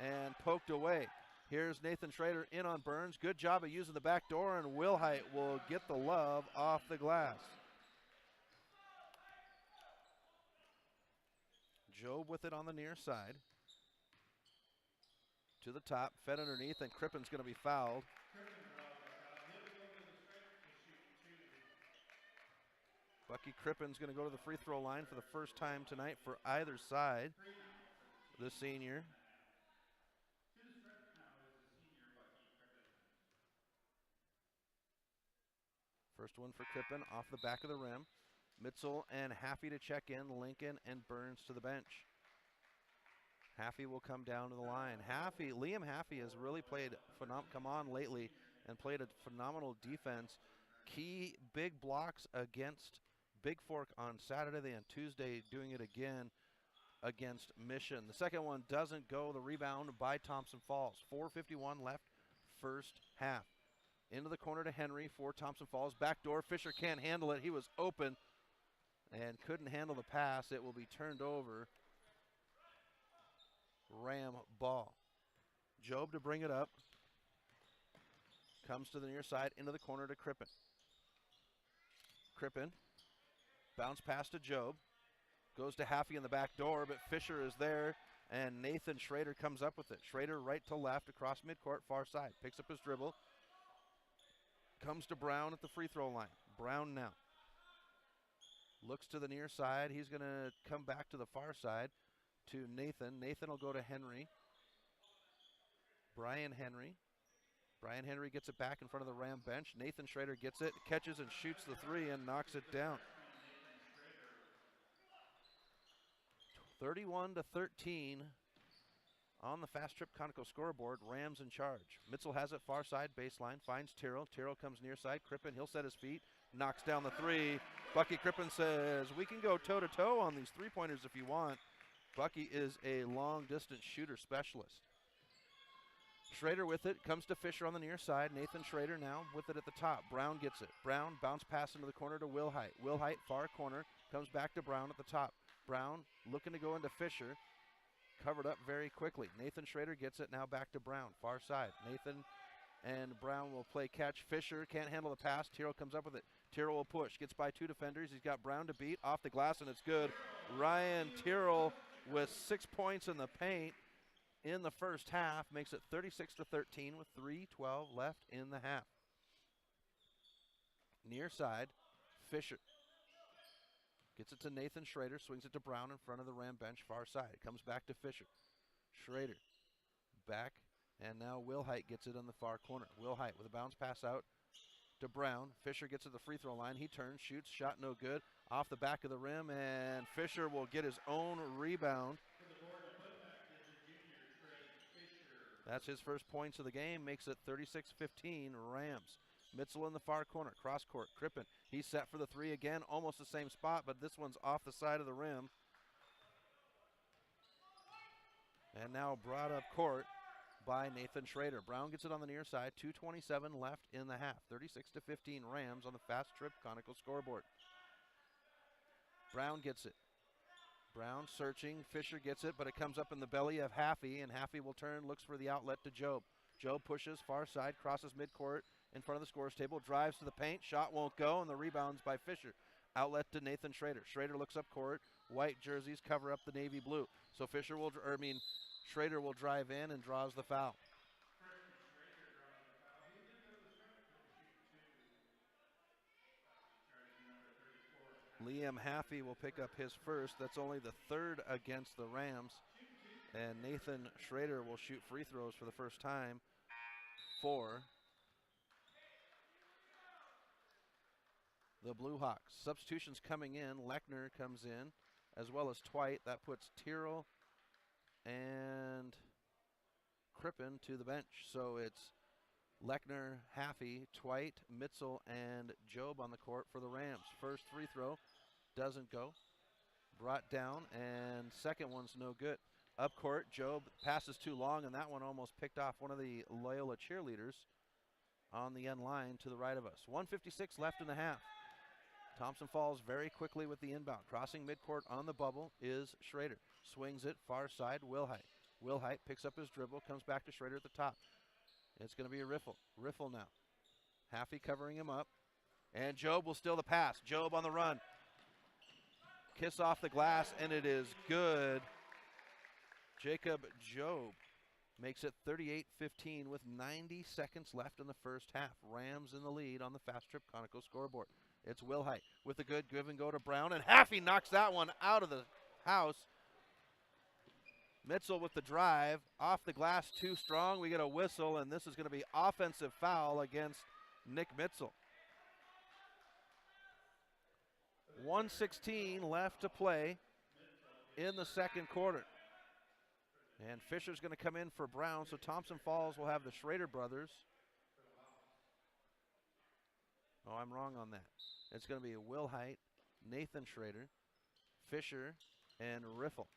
and poked away. Here's Nathan Schrader in on Burns. Good job of using the back door, and Wilhite will get the love off the glass. Job with it on the near side. To the top, fed underneath, and Crippen's going to be fouled. Bucky Crippen's going to go to the free throw line for the first time tonight for either side. The senior. First one for Crippen off the back of the rim. Mitzel and Haffey to check in. Lincoln and Burns to the bench. Haffey will come down to the line. Liam Haffey has really played come on lately and played a phenomenal defense. Key big blocks against Big Fork on Saturday and Tuesday, doing it again against Mission. The second one doesn't go. The rebound by Thompson Falls. 4:51 left, first half. Into the corner to Henry for Thompson Falls. Backdoor. Fisher can't handle it. He was open and couldn't handle the pass. It will be turned over. Ram ball. Job to bring it up. Comes to the near side, into the corner to Crippen. Crippen. Bounce pass to Job. Goes to Haffey in the back door, but Fisher is there, and Nathan Schrader comes up with it. Schrader right to left across midcourt, far side. Picks up his dribble. Comes to Brown at the free throw line. Brown now. Looks to the near side. He's going to come back to the far side to Nathan. Nathan will go to Henry. Brian Henry. Brian Henry gets it back in front of the Ram bench. Nathan Schrader gets it, catches and shoots the three and knocks it down. 31-13 on the Fast Trip Conoco scoreboard. Rams in charge. Mitzel has it far side baseline, finds Tyrrell. Tyrrell comes near side. Crippen, he'll set his feet, knocks down the three. Bucky Crippen says, we can go toe-to-toe on these three-pointers if you want. Bucky is a long-distance shooter specialist. Schrader with it, comes to Fisher on the near side. Nathan Schrader now with it at the top. Brown gets it. Brown bounce pass into the corner to Wilhite. Wilhite far corner, comes back to Brown at the top. Brown looking to go into Fisher. Covered up very quickly. Nathan Schrader gets it now back to Brown, far side. Nathan and Brown will play catch. Fisher can't handle the pass. Tyrrell comes up with it. Tyrrell will push, gets by two defenders. He's got Brown to beat, off the glass, and it's good. Ryan Tyrrell with 6 points in the paint in the first half, makes it 36-13 with 3:12 left in the half. Near side, Fisher gets it to Nathan Schrader, swings it to Brown in front of the Ram bench, far side. It comes back to Fisher. Schrader back, and now Wilhite gets it on the far corner. Wilhite with a bounce pass out to Brown. Fisher gets to the free throw line. He turns, shoots, shot no good. Off the back of the rim, and Fisher will get his own rebound. That's his first points of the game, makes it 36-15 Rams. Mitzel in the far corner, cross court, Crippen. He's set for the three again, almost the same spot, but this one's off the side of the rim. And now brought up court by Nathan Schrader. Brown gets it on the near side, 2:27 left in the half. 36-15 Rams on the Fast Trip Conoco scoreboard. Brown gets it. Brown searching, Fisher gets it, but it comes up in the belly of Haffey, and Haffey will turn, looks for the outlet to Job. Job pushes, far side, crosses midcourt in front of the scorer's table, drives to the paint, shot won't go, and the rebound's by Fisher. Outlet to Nathan Schrader. Schrader looks up court, white jerseys cover up the navy blue. So Schrader will drive in and draws the foul. Liam Haffey will pick up his first. That's only the third against the Rams. And Nathan Schrader will shoot free throws for the first time for the Blue Hawks. Substitutions coming in. Lechner comes in, as well as Twite. That puts Tyrrell and Crippen to the bench. So it's Lechner, Haffey, Twite, Mitzel, and Job on the court for the Rams. First free throw doesn't go. Brought down, and second one's no good. Up court, Job passes too long, and that one almost picked off one of the Loyola cheerleaders on the end line to the right of us. 1:56 left in the half. Thompson Falls very quickly with the inbound. Crossing midcourt on the bubble is Schrader. Swings it far side, Wilhite. Wilhite picks up his dribble, comes back to Schrader at the top. It's going to be a riffle. Riffle now. Haffey covering him up. And Job will steal the pass. Job on the run. kiss off the glass, and it is good. Jacob Job makes it 38-15 with 90 seconds left in the first half. Rams in the lead on the Fast Trip Conoco scoreboard. It's Wilhite with a good give and go to Brown, and Haffey knocks that one out of the house. Mitzel with the drive, off the glass, too strong. We get a whistle, and this is going to be offensive foul against Nick Mitzel. 1:16 left to play in the second quarter. And Fisher's going to come in for Brown, so Thompson Falls will have the Schrader brothers. Oh, I'm wrong on that. It's going to be Wilhite, Nathan Schrader, Fisher, and Riffle.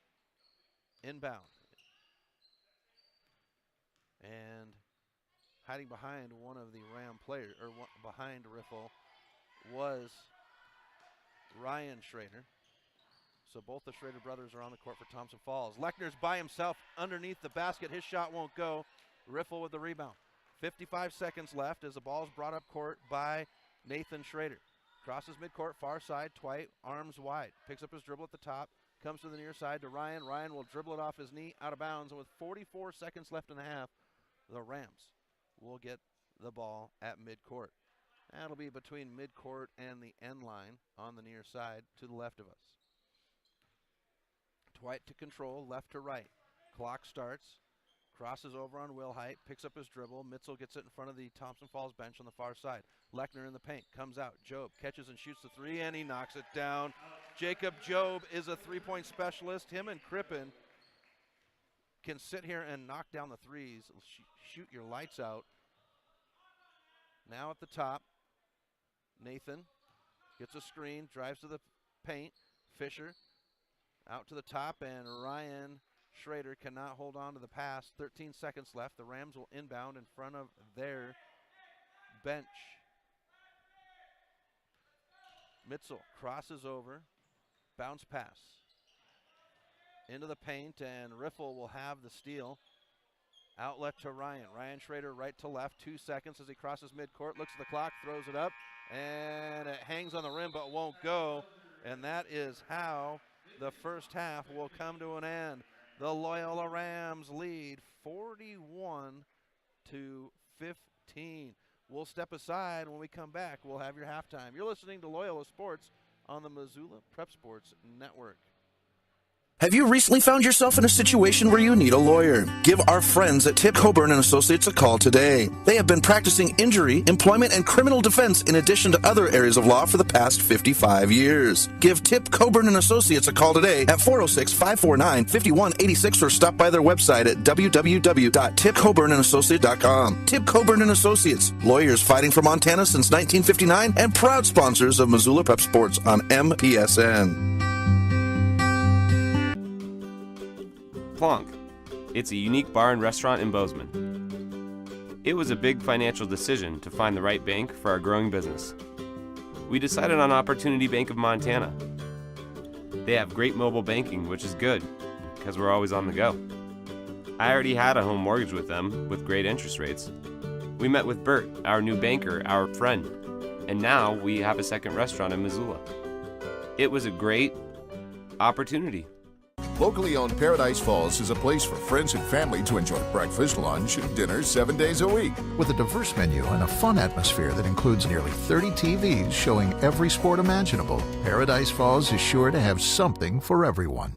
Inbound. And hiding behind one of the Ram players, or behind Riffle, was Ryan Schrader. So both the Schrader brothers are on the court for Thompson Falls. Lechner's by himself underneath the basket. His shot won't go. Riffle with the rebound. 55 seconds left as the ball is brought up court by Nathan Schrader. Crosses midcourt, far side, Twite, arms wide. Picks up his dribble at the top. Comes to the near side to Ryan. Ryan will dribble it off his knee, out of bounds. And with 44 seconds left in the half, the Rams will get the ball at midcourt. That'll be between midcourt and the end line on the near side to the left of us. Twite to control, left to right. Clock starts. Crosses over on Wilhite, picks up his dribble. Mitzel gets it in front of the Thompson Falls bench on the far side. Lechner in the paint, comes out. Job catches and shoots the three, and he knocks it down. Jacob Job is a three-point specialist. Him and Crippen can sit here and knock down the threes, shoot your lights out. Now at the top, Nathan gets a screen, drives to the paint. Fisher out to the top, and Ryan Schrader cannot hold on to the pass. 13 seconds left. The Rams will inbound in front of their bench. Mitzel crosses over, bounce pass into the paint, and Riffle will have the steal. Outlet to Ryan. Ryan Schrader right to left. 2 seconds as he crosses midcourt. Looks at the clock, throws it up, and it hangs on the rim but won't go. And that is how the first half will come to an end. The Loyola Rams lead 41-15. We'll step aside. When we come back, we'll have your halftime. You're listening to Loyola Sports on the Missoula Prep Sports Network. Have you recently found yourself in a situation where you need a lawyer? Give our friends at Tip Coburn & Associates a call today. They have been practicing injury, employment, and criminal defense in addition to other areas of law for the past 55 years. Give Tip Coburn & Associates a call today at 406-549-5186 or stop by their website at www.tipcoburnandassociates.com. Tip Coburn & Associates, lawyers fighting for Montana since 1959 and proud sponsors of Missoula Prep Sports on MPSN. Plonk. It's a unique bar and restaurant in Bozeman. It was a big financial decision to find the right bank for our growing business. We decided on Opportunity Bank of Montana. They have great mobile banking, which is good, because we're always on the go. I already had a home mortgage with them, with great interest rates. We met with Bert, our new banker, our friend, and now we have a second restaurant in Missoula. It was a great opportunity. Locally owned Paradise Falls is a place for friends and family to enjoy breakfast, lunch, and dinner 7 days a week. With a diverse menu and a fun atmosphere that includes nearly 30 TVs showing every sport imaginable, Paradise Falls is sure to have something for everyone.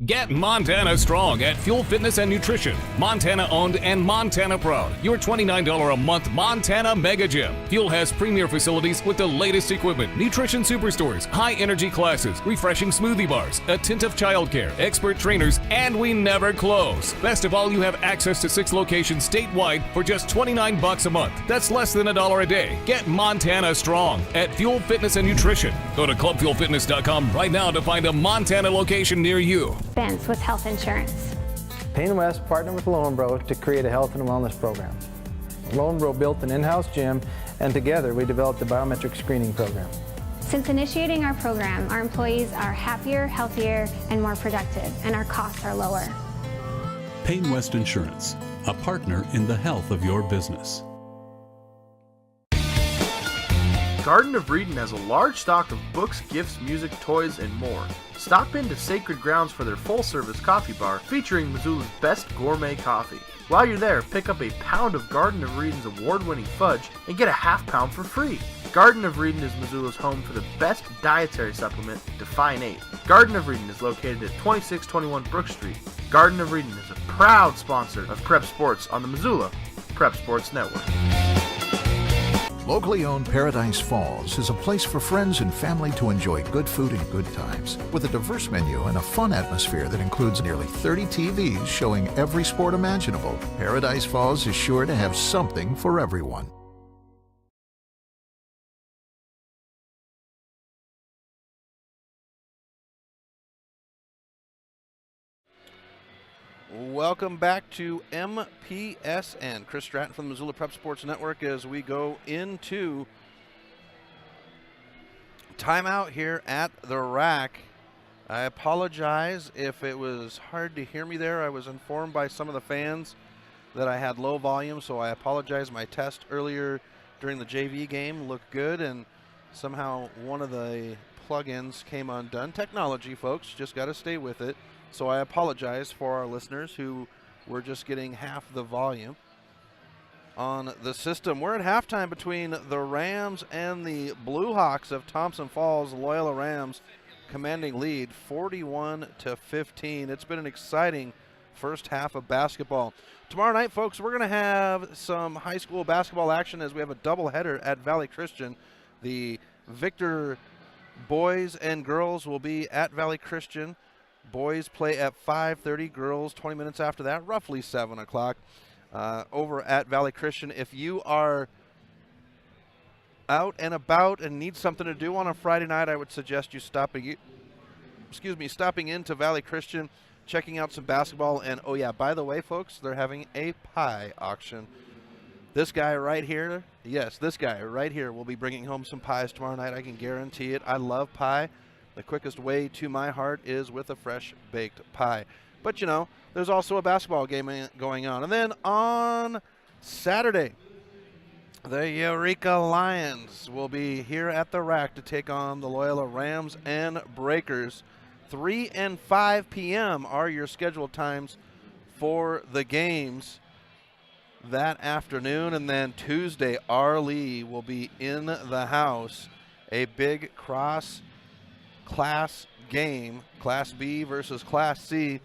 Get Montana strong at Fuel Fitness and Nutrition. Montana owned and Montana proud. Your $29 a month Montana Mega Gym. Fuel has premier facilities with the latest equipment, nutrition superstores, high energy classes, refreshing smoothie bars, attentive childcare, expert trainers, and we never close. Best of all, you have access to 6 locations statewide for just $29 a month. That's less than $1 a day. Get Montana strong at Fuel Fitness and Nutrition. Go to clubfuelfitness.com right now to find a Montana location near you. Spence with health insurance. Payne West partnered with Lowenbro to create a health and wellness program. Lowenbro built an in-house gym, and together we developed a biometric screening program. Since initiating our program, our employees are happier, healthier, and more productive, and our costs are lower. Payne West Insurance, a partner in the health of your business. Garden of Reading has a large stock of books, gifts, music, toys, and more. Stop into Sacred Grounds for their full-service coffee bar featuring Missoula's best gourmet coffee. While you're there, pick up a pound of Garden of Reading's award-winning fudge and get a half pound for free. Garden of Reading is Missoula's home for the best dietary supplement, Define 8. Garden of Reading is located at 2621 Brook Street. Garden of Reading is a proud sponsor of Prep Sports on the Missoula Prep Sports Network. Locally owned Paradise Falls is a place for friends and family to enjoy good food and good times, with a diverse menu and a fun atmosphere that includes nearly 30 TVs showing every sport imaginable. Paradise Falls is sure to have something for everyone. Welcome back to MPSN. Chris Stratton from the Missoula Prep Sports Network as we go into timeout here at the rack. I apologize if it was hard to hear me there. I was informed by some of the fans that I had low volume, so I apologize. My test earlier during the JV game looked good, and somehow one of the plugins came undone. Technology, folks, just got to stay with it. So I apologize for our listeners who were just getting half the volume on the system. We're at halftime between the Rams and the Blue Hawks of Thompson Falls. Loyola Rams commanding lead 41-15. It's been an exciting first half of basketball. Tomorrow night, folks, we're going to have some high school basketball action as we have a doubleheader at Valley Christian. The Victor boys and girls will be at Valley Christian. Boys play at 5:30, girls 20 minutes after that, roughly 7 o'clock, over at Valley Christian. If you are out and about and need something to do on a Friday night, I would suggest you stopping into Valley Christian, checking out some basketball. And, oh, yeah, by the way, folks, they're having a pie auction. This guy right here, yes, this guy right here will be bringing home some pies tomorrow night. I can guarantee it. I love pie. The quickest way to my heart is with a fresh baked pie. But, you know, there's also a basketball game going on. And then on Saturday, the Eureka Lions will be here at the rack to take on the Loyola Rams and Breakers. 3 and 5 p.m. are your scheduled times for the games that afternoon. And then Tuesday, R-Lee will be in the house. A big cross-class game, Class B versus Class C.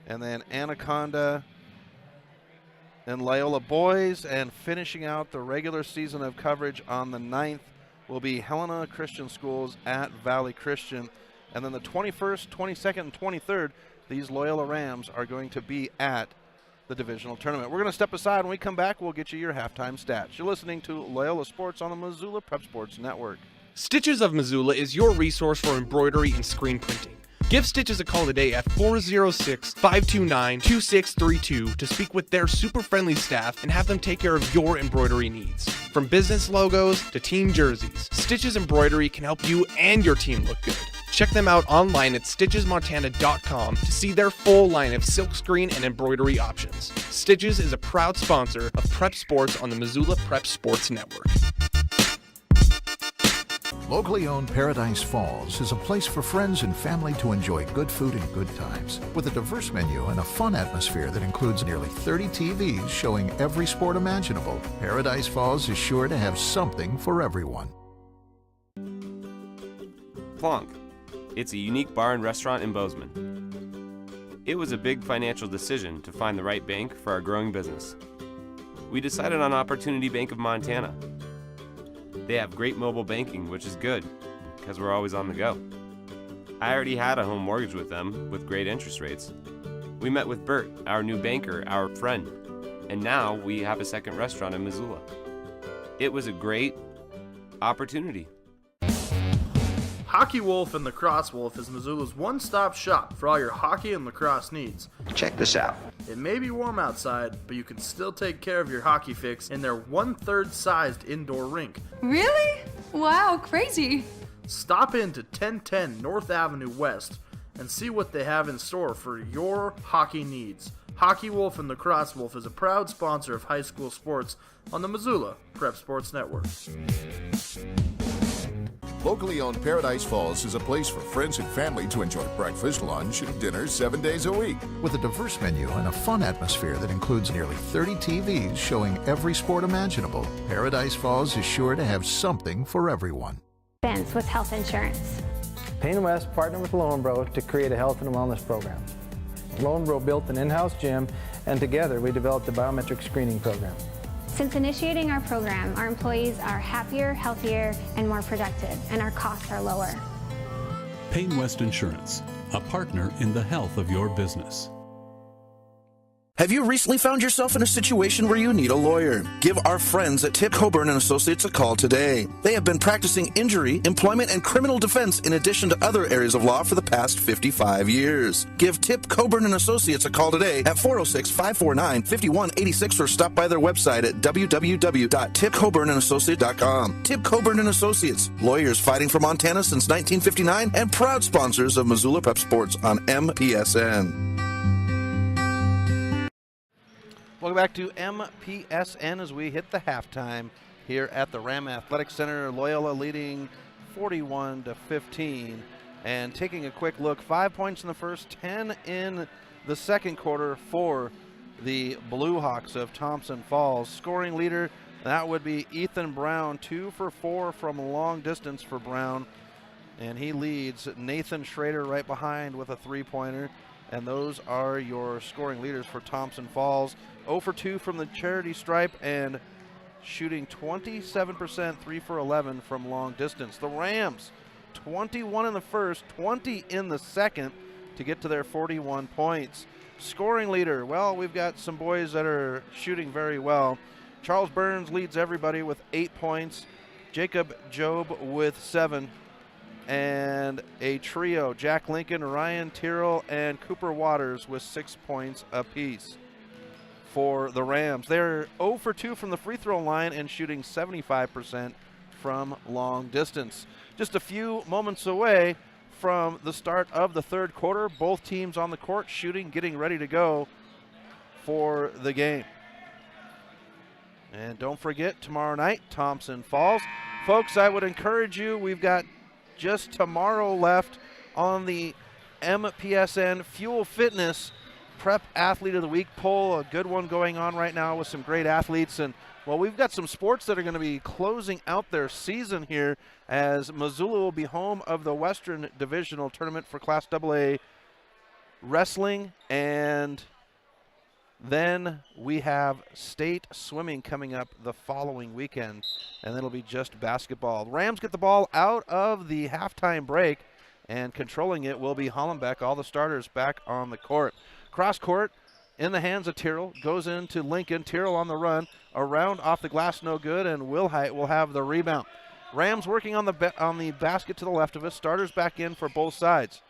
And then Anaconda and Loyola boys. And finishing out the regular season of coverage on the 9th will be Helena Christian Schools at Valley Christian. And then the 21st, 22nd, and 23rd, these Loyola Rams are going to be at the divisional tournament. We're going to step aside. When we come back, we'll get you your halftime stats. You're listening to Loyola Sports on the Missoula Prep Sports Network. Stitches of Missoula is your resource for embroidery and screen printing. Give Stitches a call today at 406-529-2632 to speak with their super friendly staff and have them take care of your embroidery needs. From business logos to team jerseys, Stitches Embroidery can help you and your team look good. Check them out online at stitchesmontana.com to see their full line of silkscreen and embroidery options. Stitches is a proud sponsor of Prep Sports on the Missoula Prep Sports Network. Locally owned Paradise Falls is a place for friends and family to enjoy good food and good times, with a diverse menu and a fun atmosphere that includes nearly 30 TVs showing every sport imaginable. Paradise Falls is sure to have something for everyone. Plonk. It's a unique bar and restaurant in Bozeman. It was a big financial decision to find the right bank for our growing business. We decided on Opportunity Bank of Montana. They have great mobile banking, which is good, because we're always on the go. I already had a home mortgage with them, with great interest rates. We met with Bert, our new banker, our friend, and now we have a second restaurant in Missoula. It was a great opportunity. Hockey Wolf and Lacrosse Wolf is Missoula's one-stop shop for all your hockey and lacrosse needs. Check this out. It may be warm outside, but you can still take care of your hockey fix in their 1/3 sized indoor rink. Really? Wow, crazy. Stop in to 1010 North Avenue West and see what they have in store for your hockey needs. Hockey Wolf and Lacrosse Wolf is a proud sponsor of high school sports on the Missoula Prep Sports Network. Locally owned Paradise Falls is a place for friends and family to enjoy breakfast, lunch, and dinner 7 days a week. With a diverse menu and a fun atmosphere that includes nearly 30 TVs showing every sport imaginable, Paradise Falls is sure to have something for everyone. Expense with health insurance. Payne West partnered with Lonebro to create a health and wellness program. Lonebro built an in-house gym, and together we developed a biometric screening program. Since initiating our program, our employees are happier, healthier, and more productive, and our costs are lower. Payne West Insurance, a partner in the health of your business. Have you recently found yourself in a situation where you need a lawyer? Give our friends at Tip Coburn & Associates a call today. They have been practicing injury, employment, and criminal defense in addition to other areas of law for the past 55 years. Give Tip Coburn & Associates a call today at 406-549-5186 or stop by their website at www.tipcoburnandassociates.com. Tip Coburn & Associates, lawyers fighting for Montana since 1959 and proud sponsors of Missoula Prep Sports on MPSN. Welcome back to MPSN as we hit the halftime here at the Ram Athletic Center. Loyola leading 41-15. And taking a quick look, 5 points in the first, 10 in the second quarter for the Blue Hawks of Thompson Falls. Scoring leader, that would be Ethan Brown, 2 for 4 from long distance for Brown. And he leads Nathan Schrader right behind with a three-pointer. And those are your scoring leaders for Thompson Falls. 0 for 2 from the charity stripe and shooting 27%, 3 for 11 from long distance. The Rams, 21 in the first, 20 in the second to get to their 41 points. Scoring leader, well, we've got some boys that are shooting very well. Charles Burns leads everybody with 8 points. Jacob Job with 7. And a trio, Jack Lincoln, Ryan Tyrrell, and Cooper Waters with 6 points apiece for the Rams. They're 0 for 2 from the free throw line and shooting 75% from long distance. Just a few moments away from the start of the third quarter. Both teams on the court shooting, getting ready to go for the game. And don't forget, tomorrow night, Thompson Falls. Folks, I would encourage you, we've got just tomorrow left on the MPSN Fuel Fitness Prep Athlete of the Week poll. A good one going on right now with some great athletes. And, well, we've got some sports that are going to be closing out their season here as Missoula will be home of the Western Divisional Tournament for Class AA Wrestling. And then we have state swimming coming up the following weekend, and then it'll be just basketball. The Rams get the ball out of the halftime break, and controlling it will be Hollenbeck. All the starters back on the court. Cross court in the hands of Tyrrell, goes into Lincoln. Tyrrell on the run, around off the glass, no good, and Wilhite will have the rebound. Rams working on the basket to the left of us. Starters back in for both sides.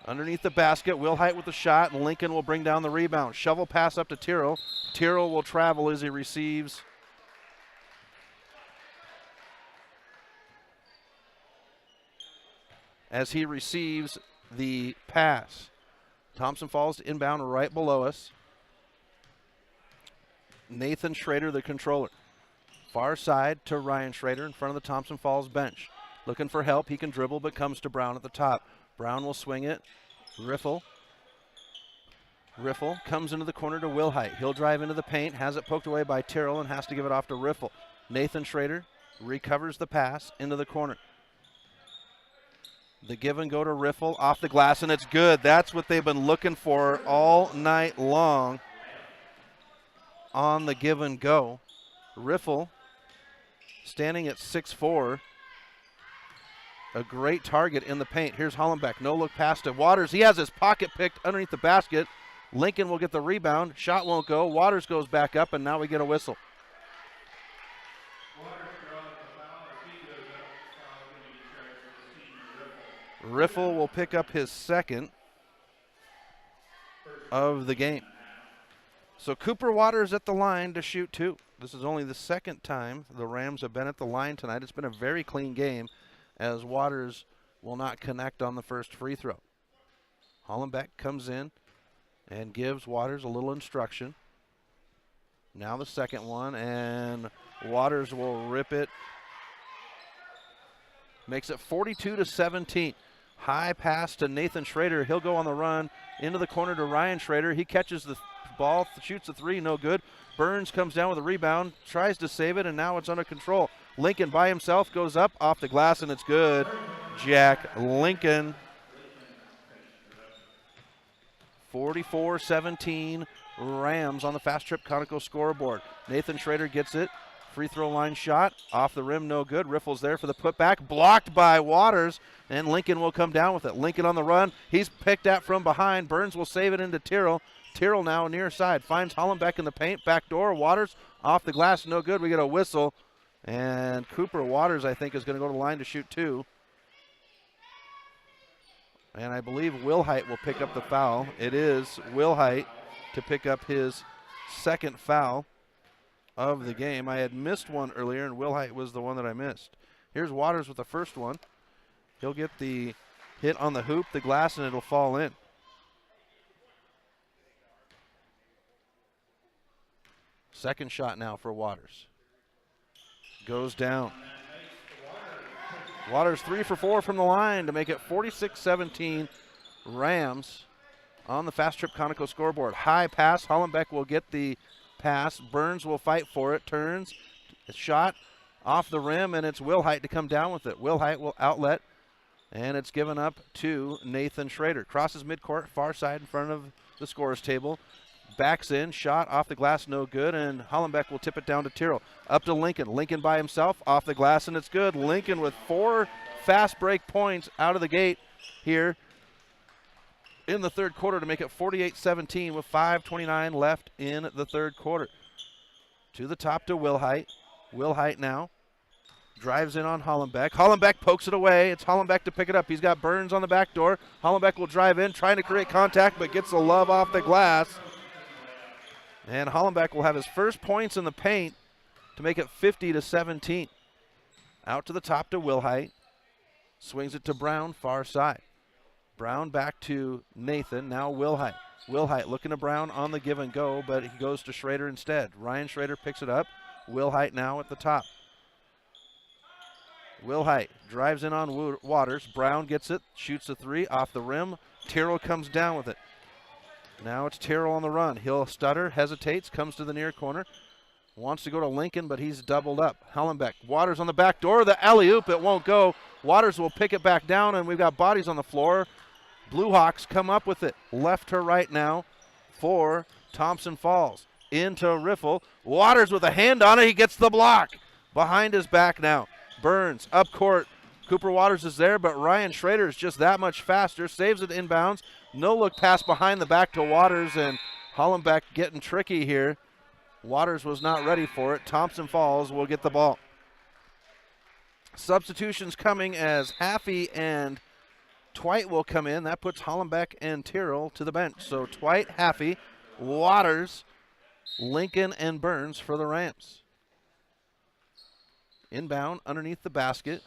Underneath the basket, Wilhite with the shot, and Lincoln will bring down the rebound. Shovel pass up to Tyrrell. Tyrrell will travel as he receives. The pass. Thompson Falls inbound right below us. Nathan Schrader, the controller. Far side to Ryan Schrader in front of the Thompson Falls bench. Looking for help. He can dribble, but comes to Brown at the top. Brown will swing it. Riffle comes into the corner to Wilhite. He'll drive into the paint, has it poked away by Tyrrell, and has to give it off to Riffle. Nathan Schrader recovers the pass into the corner. The give and go to Riffle off the glass, and it's good. That's what they've been looking for all night long on the give and go. Riffle standing at 6'4". A great target in the paint. Here's Hollenbeck. No look pass to Waters. He has his pocket picked underneath the basket. Lincoln will get the rebound. Shot won't go. Waters goes back up, and now we get a whistle. Riffle will pick up his second of the game. So Cooper Waters at the line to shoot 2. This is only the second time the Rams have been at the line tonight. It's been a very clean game, as Waters will not connect on the first free throw. Hollenbeck comes in, and gives Waters a little instruction. Now the second one, and Waters will rip it. Makes it 42-17. High pass to Nathan Schrader. He'll go on the run into the corner to Ryan Schrader. He catches the ball, shoots a three, no good. Burns comes down with a rebound, tries to save it, and now it's under control. Lincoln by himself goes up off the glass, and it's good. Jack Lincoln. 44-17, Rams on the Fast Trip Conoco scoreboard. Nathan Schrader gets it. Free throw line shot. Off the rim, no good. Riffles there for the putback. Blocked by Waters, and Lincoln will come down with it. Lincoln on the run. He's picked at from behind. Burns will save it into Tyrrell. Tyrrell now near side. Finds Hollenbeck in the paint. Back door. Waters off the glass, no good. We get a whistle. And Cooper Waters, I think, is going to go to the line to shoot two. And I believe Wilhite will pick up the foul. It is Wilhite to pick up his second foul of the game. I had missed one earlier, and Wilhite was the one that I missed. Here's Waters with the first one. He'll get the hit on the hoop, the glass, and it'll fall in. Second shot now for Waters. Goes down. Waters 3 for 4 from the line to make it 46-17. Rams on the Fast Trip Conoco scoreboard. High pass. Hollenbeck will get the pass. Burns will fight for it. Turns. Shot off the rim, and it's Wilhite to come down with it. Wilhite will outlet, and it's given up to Nathan Schrader. Crosses midcourt, far side in front of the scorer's table. Backs in, shot off the glass, no good, and Hollenbeck will tip it down to Tyrrell. Up to Lincoln. Lincoln by himself, off the glass, and it's good. Lincoln with 4 fast break points out of the gate here in the third quarter to make it 48-17 with 5:29 left in the third quarter. To the top to Wilhite. Wilhite now drives in on Hollenbeck. Hollenbeck pokes it away. It's Hollenbeck to pick it up. He's got Burns on the back door. Hollenbeck will drive in, trying to create contact, but gets the love off the glass. And Hollenbeck will have his first points in the paint to make it 50-17. Out to the top to Wilhite. Swings it to Brown, far side. Brown back to Nathan, now Wilhite. Wilhite looking to Brown on the give and go, but he goes to Schrader instead. Ryan Schrader picks it up. Wilhite now at the top. Wilhite drives in on Waters. Brown gets it, shoots a three off the rim. Tyrrell comes down with it. Now it's Tyrrell on the run. He'll stutter, hesitates, comes to the near corner. Wants to go to Lincoln, but he's doubled up. Hollenbeck, Waters on the back door. The alley-oop, it won't go. Waters will pick it back down, and we've got bodies on the floor. Blue Hawks come up with it. Left to right now for Thompson Falls. Into Riffle. Waters with a hand on it. He gets the block. Behind his back now. Burns up court. Cooper Waters is there, but Ryan Schrader is just that much faster. Saves it inbounds. No look pass behind the back to Waters, and Hollenbeck getting tricky here. Waters was not ready for it. Thompson Falls will get the ball. Substitutions coming as Haffey and Twite will come in. That puts Hollenbeck and Tyrrell to the bench. So Twite, Haffey, Waters, Lincoln, and Burns for the Rams. Inbound underneath the basket.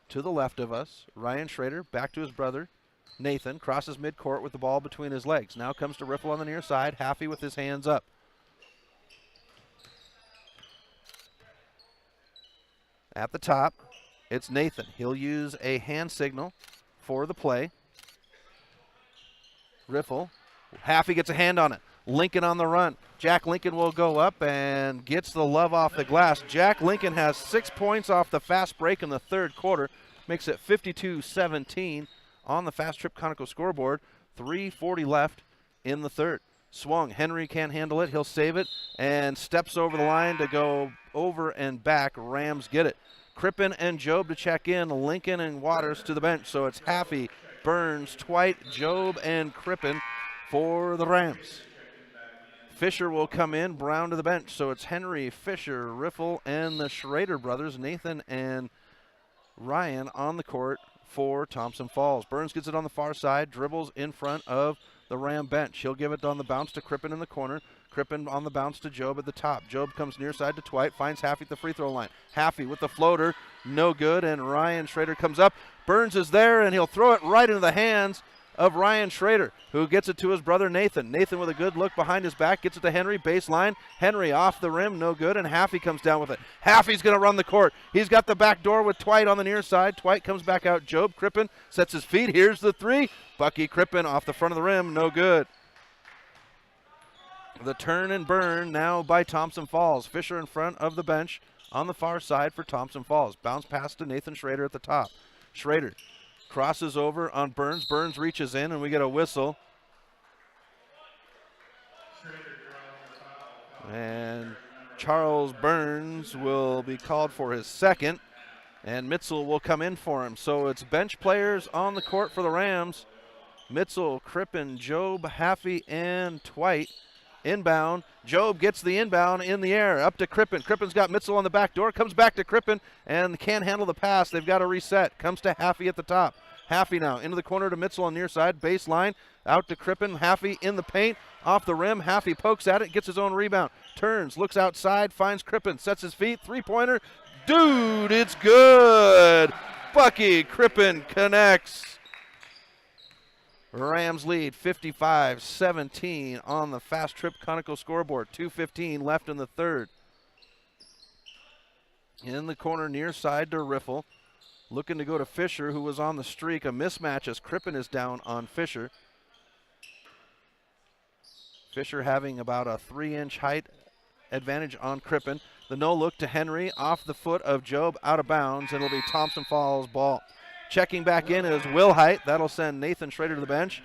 To the left of us, Ryan Schrader back to his brother. Nathan crosses midcourt with the ball between his legs. Now comes to Riffle on the near side. Haffey with his hands up. At the top, it's Nathan. He'll use a hand signal for the play. Riffle. Haffey gets a hand on it. Lincoln on the run. Jack Lincoln will go up and gets the love off the glass. Jack Lincoln has 6 points off the fast break in the third quarter. Makes it 52-17 on the Fast Trip Conoco scoreboard. 3:40 left in the third. Swung. Henry can't handle it. He'll save it and steps over the line to go over and back. Rams get it. Crippen and Job to check in. Lincoln and Waters to the bench. So it's Haffey, Burns, Twite, Job, and Crippen for the Rams. Fisher will come in, Brown to the bench. So it's Henry, Fisher, Riffle, and the Schrader brothers, Nathan and Ryan on the court for Thompson Falls. Burns gets it on the far side, dribbles in front of the Ram bench. He'll give it on the bounce to Crippen in the corner. Crippen on the bounce to Job at the top. Job comes near side to Twite, finds Haffey at the free throw line. Haffey with the floater, no good, and Ryan Schrader comes up. Burns is there, and he'll throw it right into the hands of Ryan Schrader, who gets it to his brother Nathan. Nathan with a good look behind his back, gets it to Henry, baseline. Henry off the rim, no good, and Haffey comes down with it. Haffey's going to run the court. He's got the back door with Twite on the near side. Twite comes back out. Job Crippen sets his feet. Here's the three. Bucky Crippen off the front of the rim, no good. The turn and burn now by Thompson Falls. Fisher in front of the bench on the far side for Thompson Falls. Bounce pass to Nathan Schrader at the top. Schrader crosses over on Burns. Burns reaches in, and we get a whistle. And Charles Burns will be called for his second, and Mitzel will come in for him. So it's bench players on the court for the Rams. Mitzel, Crippen, Job, Haffey, and Twite. Inbound. Job gets the inbound in the air. Up to Crippen. Crippen's got Mitzel on the back door. Comes back to Crippen and can't handle the pass. They've got to reset. Comes to Haffey at the top. Haffey now into the corner to Mitzel on the near side. Baseline. Out to Crippen. Haffey in the paint. Off the rim. Haffey pokes at it. Gets his own rebound. Turns. Looks outside. Finds Crippen. Sets his feet. Three-pointer. Dude, it's good. Bucky Crippen connects. Rams lead 55-17 on the Fast Trip Conoco scoreboard. 2:15 left in the third. In the corner near side to Riffle. Looking to go to Fisher, who was on the streak. A mismatch as Crippen is down on Fisher. Fisher having about a 3-inch height advantage on Crippen. The no look to Henry off the foot of Job, out of bounds, and it'll be Thompson Falls ball. Checking back in is Will Height. That'll send Nathan Schrader to the bench.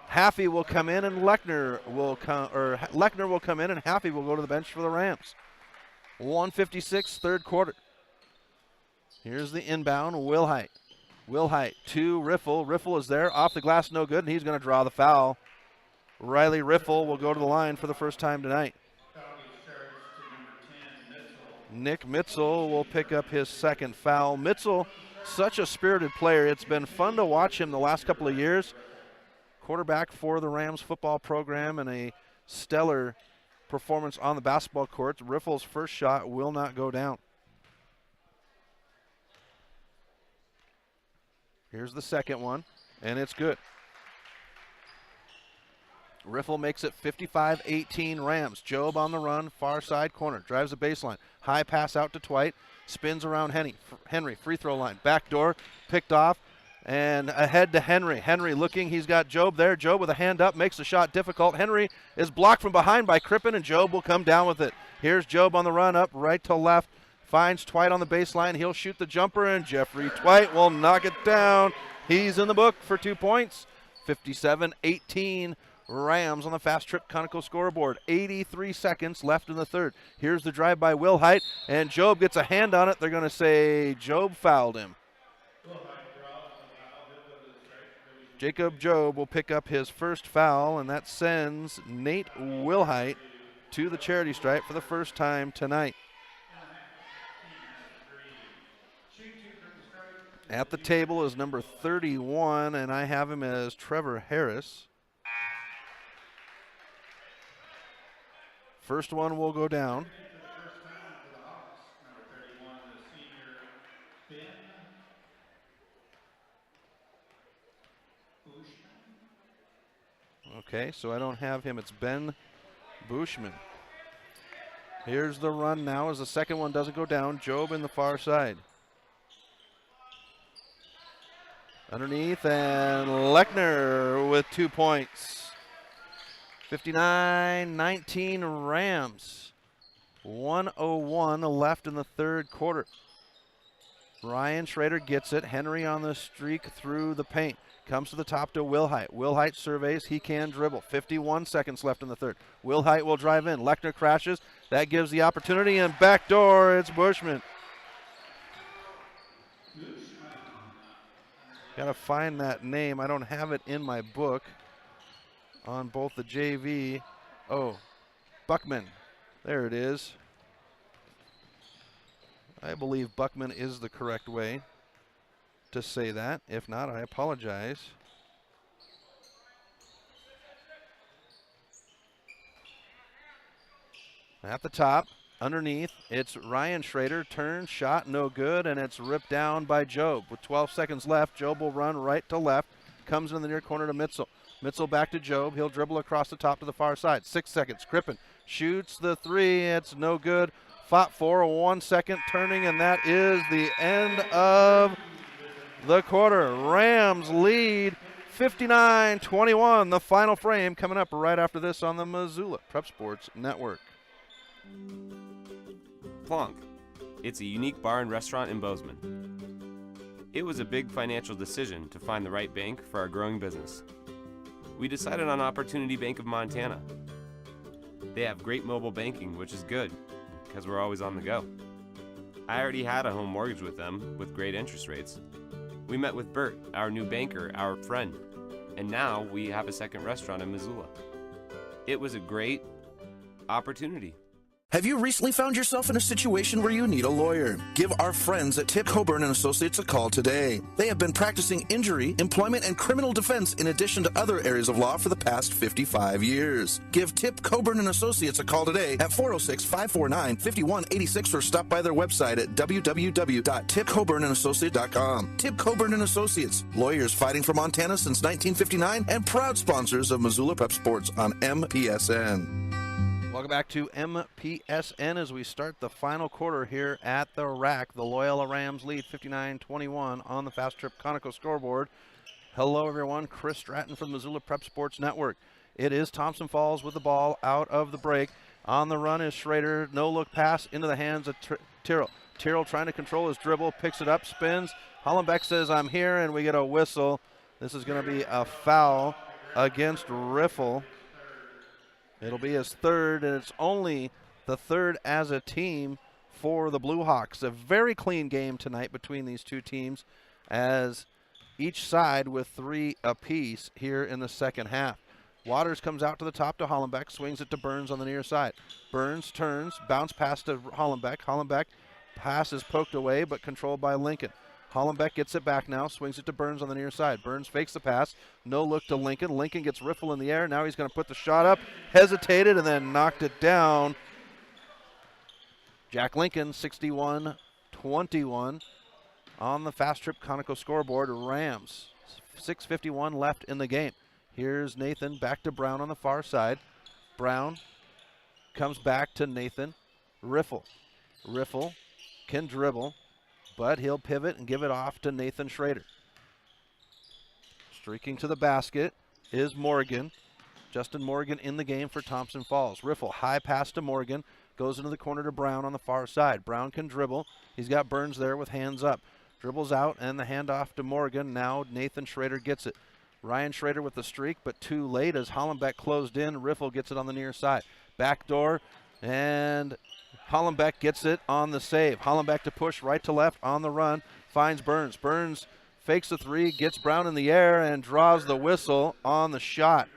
Haffey will come in, and Lechner will come in, and Haffey will go to the bench for the Rams. 1:56, third quarter. Here's the inbound, Will Height. Will Height to Riffle. Riffle is there, off the glass, no good, and he's going to draw the foul. Riley Riffle will go to the line for the first time tonight. Nick Mitzel will pick up his second foul. Mitzel, such a spirited player. It's been fun to watch him the last couple of years. Quarterback for the Rams football program and a stellar performance on the basketball court. Riffle's first shot will not go down. Here's the second one, and it's good. Riffle makes it 55-18 Rams. Job on the run, far side corner, drives the baseline. High pass out to Twite, spins around Henry, free throw line. Back door, picked off, and ahead to Henry. Henry looking, he's got Job there. Job with a hand up, makes the shot difficult. Henry is blocked from behind by Crippen, and Job will come down with it. Here's Job on the run, up right to left. Finds Twite on the baseline. He'll shoot the jumper, and Jeffrey Twite will knock it down. He's in the book for 2 points. 57-18 Rams on the Fast Trip Conoco scoreboard. 83 seconds left in the third. Here's the drive by Will Height, and Job gets a hand on it. They're going to say Job fouled him. Jacob Job will pick up his first foul, and that sends Nate Wilhite to the charity stripe for the first time tonight. At the table is number 31, and I have him as Trevor Harris. First one will go down. Okay, so I don't have him. It's Ben Bushman. Here's the run now as the second one doesn't go down. Job in the far side. Underneath, and Lechner with 2 points. 59-19 Rams. 1:01 left in the third quarter. Ryan Schrader gets it. Henry on the streak through the paint. Comes to the top to Wilhite. Wilhite surveys. He can dribble. 51 seconds left in the third. Wilhite will drive in. Lechner crashes. That gives the opportunity, and backdoor, it's Bushman. Got to find that name. I don't have it in my book on both the JV. Oh, Buckman. There it is. I believe Buckman is the correct way to say that. If not, I apologize. At the top, underneath, it's Ryan Schrader. Turn, shot, no good, and it's ripped down by Job. With 12 seconds left, Job will run right to left. comes in the near corner to Mitzel. Mitzel back to Job. He'll dribble across the top to the far side. 6 seconds. Crippen shoots the three. It's no good. Fought for 1 second, turning, and that is the end of the quarter. Rams lead 59-21. The final frame coming up right after this on the Missoula Prep Sports Network. Plonk. It's a unique bar and restaurant in Bozeman. It was a big financial decision to find the right bank for our growing business. We decided on Opportunity Bank of Montana. They have great mobile banking, which is good, because we're always on the go. I already had a home mortgage with them, with great interest rates. We met with Bert, our new banker, our friend, and now we have a second restaurant in Missoula. It was a great opportunity. Have you recently found yourself in a situation where you need a lawyer? Give our friends at Tip Coburn & Associates a call today. They have been practicing injury, employment, and criminal defense in addition to other areas of law for the past 55 years. Give Tip Coburn & Associates a call today at 406-549-5186 or stop by their website at www.tipcoburnandassociates.com. Tip Coburn & Associates, lawyers fighting for Montana since 1959 and proud sponsors of Missoula Prep Sports on MPSN. Welcome back to MPSN as we start the final quarter here at the rack. The Loyola Rams lead 59-21 on the Fast Trip Conoco scoreboard. Hello, everyone. Chris Stratton from the Missoula Prep Sports Network. It is Thompson Falls with the ball out of the break. On the run is Schrader. No-look pass into the hands of Tyrrell. Tyrrell trying to control his dribble, picks it up, spins. Hollenbeck says, I'm here, and we get a whistle. This is going to be a foul against Riffle. It'll be his third, and it's only the third as a team for the Blue Hawks. A very clean game tonight between these two teams, as each side with 3 apiece here in the second half. Waters comes out to the top to Hollenbeck, swings it to Burns on the near side. Burns turns, bounce pass to Hollenbeck. Hollenbeck pass is poked away, but controlled by Lincoln. Hollenbeck gets it back now, swings it to Burns on the near side. Burns fakes the pass, no look to Lincoln. Lincoln gets Riffle in the air. Now he's going to put the shot up, hesitated, and then knocked it down. Jack Lincoln, 61-21 on the Fast Trip Conoco scoreboard. Rams, 6:51 left in the game. Here's Nathan back to Brown on the far side. Brown comes back to Nathan. Riffle can dribble, but he'll pivot and give it off to Nathan Schrader. Streaking to the basket is Morgan. Justin Morgan in the game for Thompson Falls. Riffle, high pass to Morgan, goes into the corner to Brown on the far side. Brown can dribble. He's got Burns there with hands up. Dribbles out and the handoff to Morgan. Now Nathan Schrader gets it. Ryan Schrader with the streak, but too late as Hollenbeck closed in. Riffle gets it on the near side. Backdoor, and Hollenbeck gets it on the save. Hollenbeck to push right to left on the run. Finds Burns. Burns fakes the three, gets Brown in the air, and draws the whistle on the shot.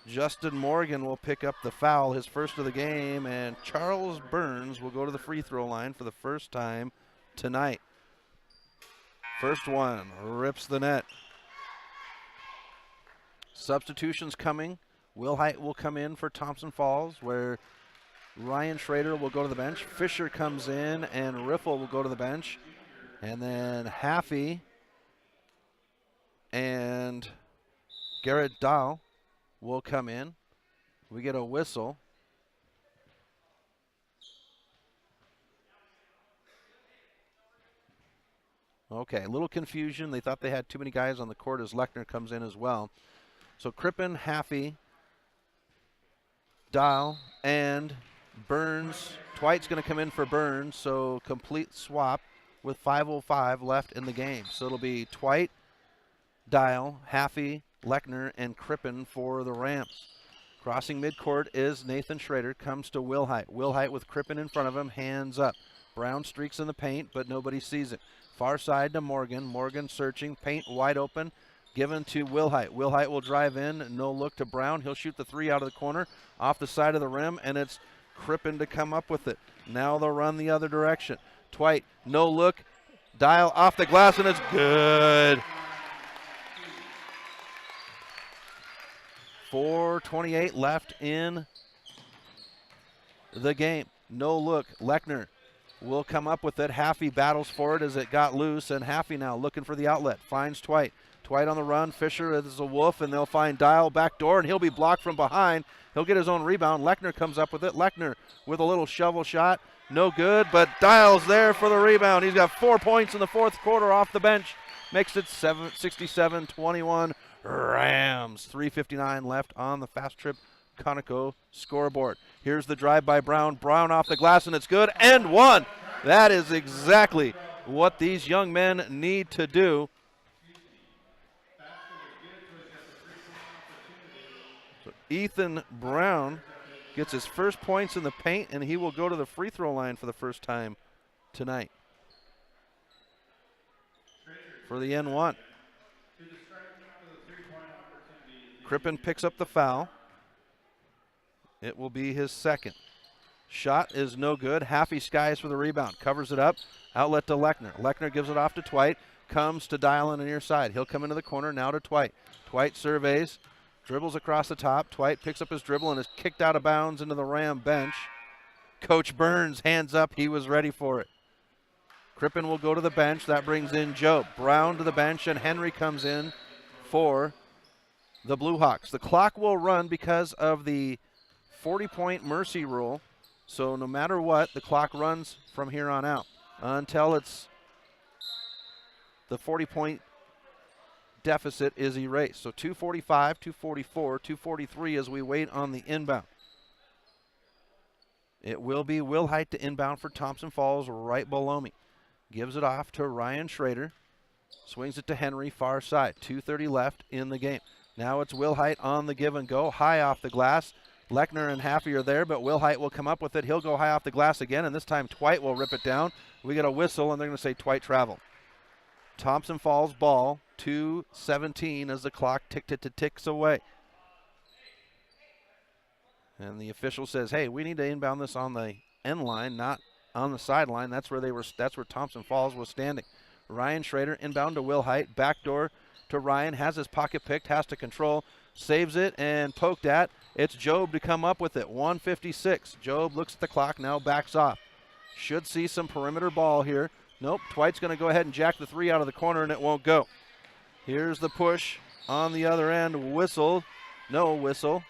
Justin Morgan will pick up the foul, his first of the game, and Charles Burns will go to the free throw line for the first time tonight. First one, rips the net. Substitutions coming. Will Height will come in for Thompson Falls, where Ryan Schrader will go to the bench. Fisher comes in, and Riffle will go to the bench. And then Haffey and Garrett Dahl will come in. We get a whistle. Okay, a little confusion. They thought they had too many guys on the court as Lechner comes in as well. So Crippen, Haffey, Dahl, and Burns. Twight's going to come in for Burns, so complete swap with 5:05 left in the game. So it'll be Twight, Dahl, Haffey, Lechner, and Crippen for the Rams. Crossing midcourt is Nathan Schrader, comes to Will Height. Will Height with Crippen in front of him, hands up. Brown streaks in the paint, but nobody sees it. Far side to Morgan. Morgan searching, paint wide open, given to Will Height. Will Height will drive in, no look to Brown. He'll shoot the three out of the corner, off the side of the rim, and it's Crippen to come up with it. Now they'll run the other direction. Twight, no look, Dial off the glass, and it's good. 4:28 left in the game. No look. Lechner will come up with it. Haffey battles for it as it got loose, and Haffey now looking for the outlet. Finds Twite. Twite on the run. Fisher is a wolf, and they'll find Dial back door, and he'll be blocked from behind. He'll get his own rebound. Lechner comes up with it. Lechner with a little shovel shot. No good, but Dial's there for the rebound. He's got 4 points in the fourth quarter off the bench. Makes it 67-21 Rams. 3:59 left on the Fast Trip Conoco scoreboard. Here's the drive by Brown. Brown off the glass, and it's good. And one. That is exactly what these young men need to do. So Ethan Brown gets his first points in the paint, and he will go to the free throw line for the first time tonight for the N1. Crippen picks up the foul. It will be his second. Shot is no good. Haffey skies for the rebound. Covers it up. Outlet to Lechner. Lechner gives it off to Twite. Comes to Dial on the near side. He'll come into the corner now to Twite. Twite surveys. Dribbles across the top. Twite picks up his dribble and is kicked out of bounds into the Ram bench. Coach Burns hands up. He was ready for it. Crippen will go to the bench. That brings in Joe. Brown to the bench, and Henry comes in for the Blue Hawks. The clock will run because of the 40-point mercy rule. So no matter what, the clock runs from here on out until it's the 40-point deficit is erased. So 2:45, 2:44, 2:43 as we wait on the inbound. It will be Wilhite to inbound for Thompson Falls right below me. Gives it off to Ryan Schrader. Swings it to Henry, far side. 2:30 left in the game. Now it's Wilhite on the give and go. High off the glass. Lechner and Haffey are there, but Wilhite will come up with it. He'll go high off the glass again, and this time Twite will rip it down. We get a whistle, and they're going to say Twite travel. Thompson Falls ball, 2:17 as the clock ticks away. And the official says, hey, we need to inbound this on the end line, not on the sideline. That's where Thompson Falls was standing. Ryan Schrader inbound to Wilhite. Backdoor to Ryan. Has his pocket picked. Has to control. Saves it and poked at. It's Job to come up with it. 1:56. Job looks at the clock, now backs off. Should see some perimeter ball here. Nope. Twite's going to go ahead and jack the three out of the corner, and it won't go. Here's the push on the other end. Whistle. No whistle.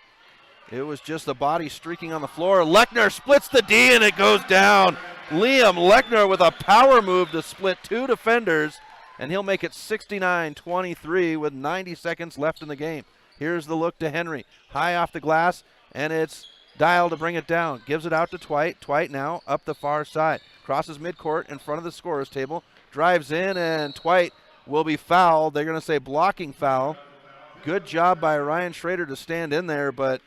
It was just the body streaking on the floor. Lechner splits the D, and it goes down. Liam Lechner with a power move to split two defenders, and he'll make it 69-23 with 90 seconds left in the game. Here's the look to Henry. High off the glass, and it's Dial to bring it down. Gives it out to Twite. Twite now up the far side. Crosses midcourt in front of the scorer's table. Drives in, and Twite will be fouled. They're going to say blocking foul. Good job by Ryan Schrader to stand in there, but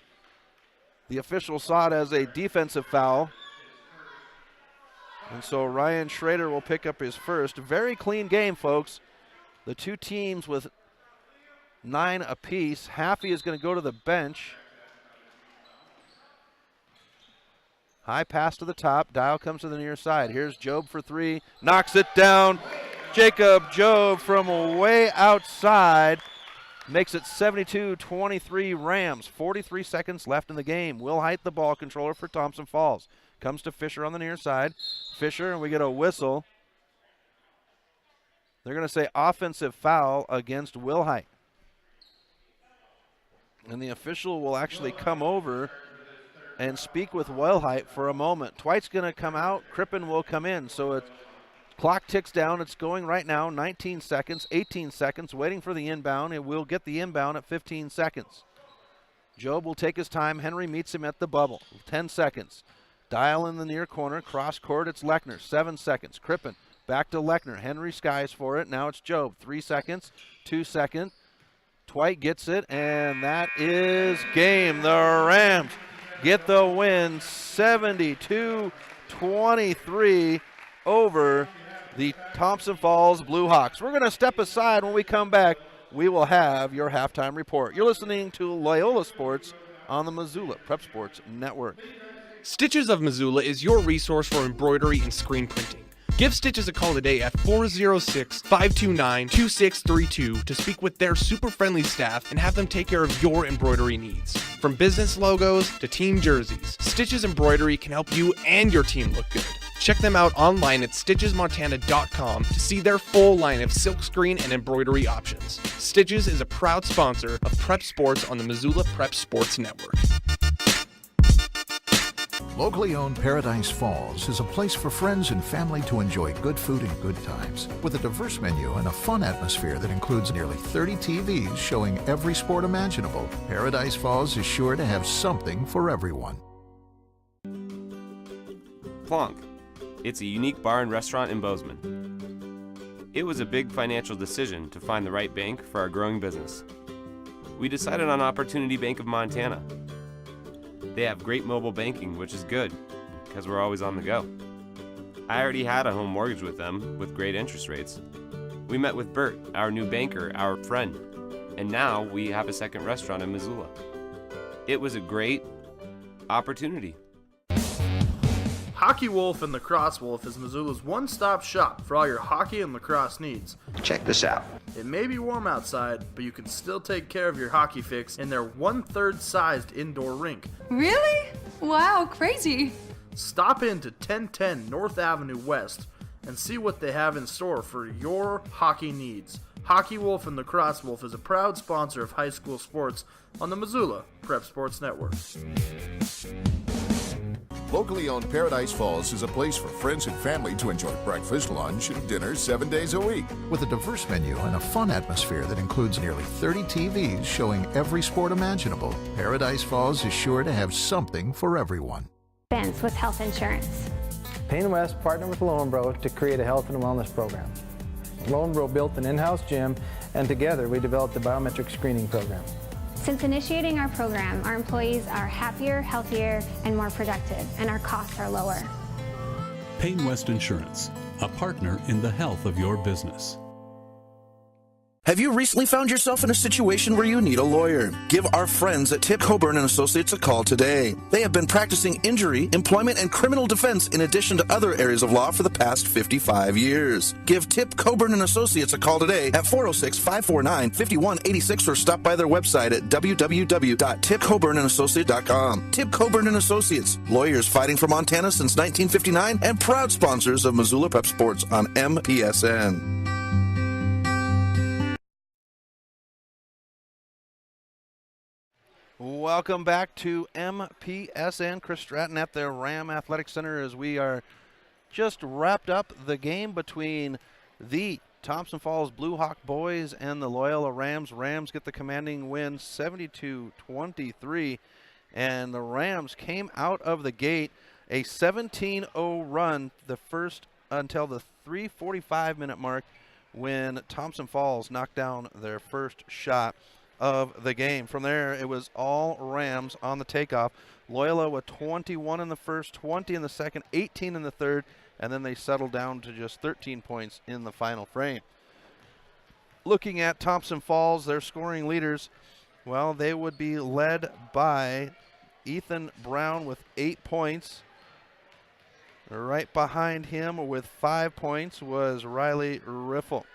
the official saw it as a defensive foul. And so Ryan Schrader will pick up his first. Very clean game, folks. The two teams with 9 apiece. Haffey is going to go to the bench. High pass to the top. Dial comes to the near side. Here's Job for three. Knocks it down. Jacob Job from way outside makes it 72-23 Rams. 43 seconds left in the game. Wilhite, the ball controller for Thompson Falls. Comes to Fisher on the near side. Fisher, and we get a whistle. They're going to say offensive foul against Wilhite. And the official will actually come over and speak with Wilhite for a moment. Twite's going to come out. Crippen will come in. So it's clock ticks down. It's going right now. 19 seconds, 18 seconds, waiting for the inbound. It will get the inbound at 15 seconds. Job will take his time. Henry meets him at the bubble. 10 seconds. Dial in the near corner. Cross court. It's Lechner. 7 seconds. Crippen back to Lechner. Henry skies for it. Now it's Job. 3 seconds. 2 seconds. Twite gets it, and that is game. The Rams get the win 72-23 over the Thompson Falls Blue Hawks. We're going to step aside. When we come back, we will have your halftime report. You're listening to Loyola Sports on the Missoula Prep Sports Network. Stitches of Missoula is your resource for embroidery and screen printing. Give Stitches a call today at 406-529-2632 to speak with their super friendly staff and have them take care of your embroidery needs. From business logos to team jerseys, Stitches Embroidery can help you and your team look good. Check them out online at stitchesmontana.com to see their full line of silkscreen and embroidery options. Stitches is a proud sponsor of Prep Sports on the Missoula Prep Sports Network. Locally owned Paradise Falls is a place for friends and family to enjoy good food and good times. With a diverse menu and a fun atmosphere that includes nearly 30 TVs showing every sport imaginable, Paradise Falls is sure to have something for everyone. Plonk. It's a unique bar and restaurant in Bozeman. It was a big financial decision to find the right bank for our growing business. We decided on Opportunity Bank of Montana. They have great mobile banking, which is good, because we're always on the go. I already had a home mortgage with them, with great interest rates. We met with Bert, our new banker, our friend, and now we have a second restaurant in Missoula. It was a great opportunity. Hockey Wolf and Lacrosse Wolf is Missoula's one-stop shop for all your hockey and lacrosse needs. Check this out. It may be warm outside, but you can still take care of your hockey fix in their 1/3 sized indoor rink. Really? Wow, crazy. Stop in to 1010 North Avenue West and see what they have in store for your hockey needs. Hockey Wolf and Lacrosse Wolf is a proud sponsor of high school sports on the Missoula Prep Sports Network. Locally owned Paradise Falls is a place for friends and family to enjoy breakfast, lunch, and dinner 7 days a week. With a diverse menu and a fun atmosphere that includes nearly 30 TVs showing every sport imaginable, Paradise Falls is sure to have something for everyone. Expense with health insurance. Payne West partnered with Lowenbro to create a health and wellness program. Lowenbro built an in-house gym, and together we developed the biometric screening program. Since initiating our program, our employees are happier, healthier, and more productive, and our costs are lower. Payne West Insurance, a partner in the health of your business. Have you recently found yourself in a situation where you need a lawyer? Give our friends at Tip Coburn & Associates a call today. They have been practicing injury, employment, and criminal defense in addition to other areas of law for the past 55 years. Give Tip Coburn & Associates a call today at 406-549-5186 or stop by their website at www.tipcoburnandassociates.com. Tip Coburn & Associates, lawyers fighting for Montana since 1959 and proud sponsors of Missoula Prep Sports on MPSN. Welcome back to MPSN. Chris Stratton at the Ram Athletic Center as we are just wrapped up the game between the Thompson Falls Blue Hawk boys and the Loyola Rams. Rams get the commanding win 72-23, and the Rams came out of the gate a 17-0 run the first until the 3:45-minute mark when Thompson Falls knocked down their first shot of the game. From there, it was all Rams on the takeoff. Loyola with 21 in the first, 20 in the second, 18 in the third, and then they settled down to just 13 points in the final frame. Looking at Thompson Falls, their scoring leaders, well, they would be led by Ethan Brown with 8 points. Right behind him with 5 points was Riley Riffle.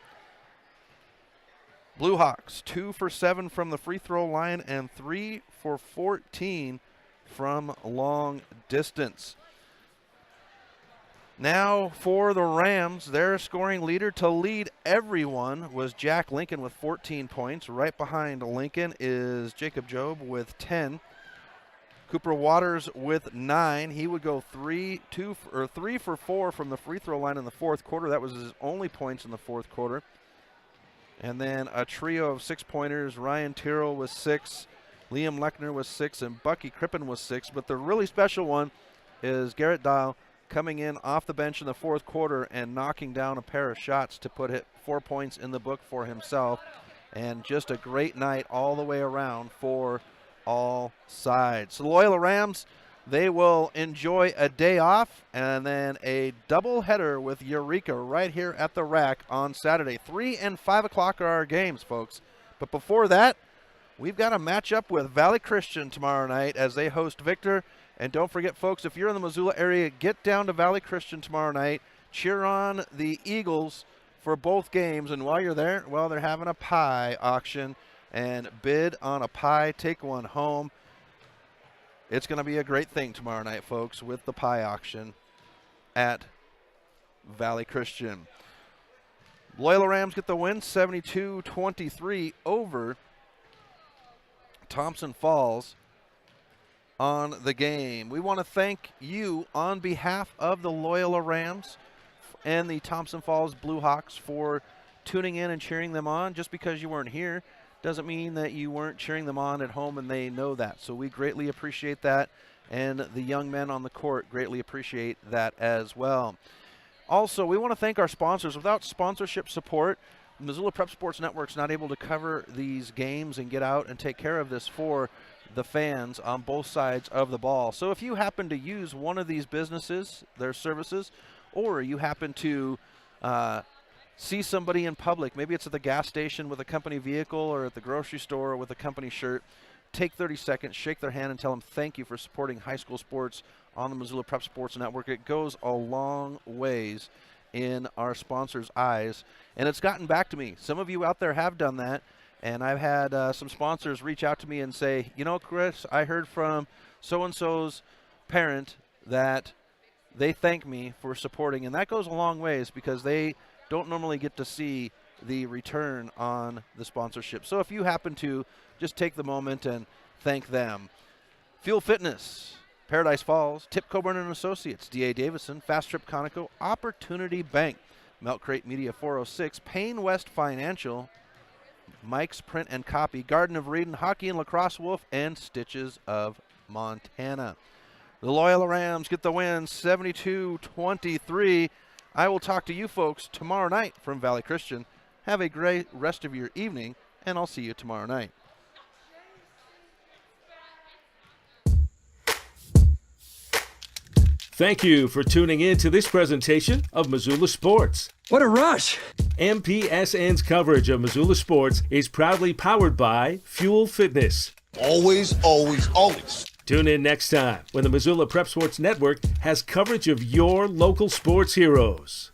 Blue Hawks 2 for 7 from the free throw line and 3 for 14 from long distance. Now for the Rams, their scoring leader to lead everyone was Jack Lincoln with 14 points. Right behind Lincoln is Jacob Job with 10. Cooper Waters with 9. He would go 3 for 4 from the free throw line in the fourth quarter. That was his only points in the fourth quarter. And then a trio of 6-pointers. Ryan Tyrrell was 6, Liam Lechner was 6, and Bucky Crippen was 6. But the really special one is Garrett Dial coming in off the bench in the fourth quarter and knocking down a pair of shots to put 4 points in the book for himself. And just a great night all the way around for all sides. So the Loyola Rams, they will enjoy a day off and then a doubleheader with Eureka right here at the rack on Saturday. 3 and 5 o'clock are our games, folks. But before that, we've got a matchup with Valley Christian tomorrow night as they host Victor. And don't forget, folks, if you're in the Missoula area, get down to Valley Christian tomorrow night. Cheer on the Eagles for both games. And while you're there, well, they're having a pie auction. And bid on a pie, take one home. It's going to be a great thing tomorrow night, folks, with the pie auction. at Valley Christian. Loyola Rams get the win, 72-23 over Thompson Falls on the game. We want to thank you on behalf of the Loyola Rams and the Thompson Falls Blue Hawks for tuning in and cheering them on. Just because you weren't here doesn't mean that you weren't cheering them on at home, and they know that. So we greatly appreciate that, and the young men on the court greatly appreciate that as well. Also, we want to thank our sponsors. Without sponsorship support, Missoula Prep Sports Network's not able to cover these games and get out and take care of this for the fans on both sides of the ball. So if you happen to use one of these businesses, their services, or you happen to see somebody in public, maybe it's at the gas station with a company vehicle or at the grocery store with a company shirt, take 30 seconds, shake their hand, and tell them thank you for supporting high school sports on the Missoula Prep Sports Network. It goes a long ways in our sponsors' eyes, and it's gotten back to me. Some of you out there have done that, and I've had some sponsors reach out to me and say, you know, Chris, I heard from so-and-so's parent that they thank me for supporting, and that goes a long ways because they don't normally get to see the return on the sponsorship. So if you happen to, just take the moment and thank them. Fuel Fitness, Paradise Falls, Tip Coburn and Associates, D.A. Davison, Fast Trip Conoco, Opportunity Bank, Milk Crate Media 406, Payne West Financial, Mike's Print and Copy, Garden of Reading, Hockey and Lacrosse Wolf, and Stitches of Montana. The Loyola Rams get the win, 72-23. I will talk to you folks tomorrow night from Valley Christian. Have a great rest of your evening, and I'll see you tomorrow night. Thank you for tuning in to this presentation of Missoula Sports. What a rush! MPSN's coverage of Missoula Sports is proudly powered by Fuel Fitness. Always, always, always. Tune in next time when the Missoula Prep Sports Network has coverage of your local sports heroes.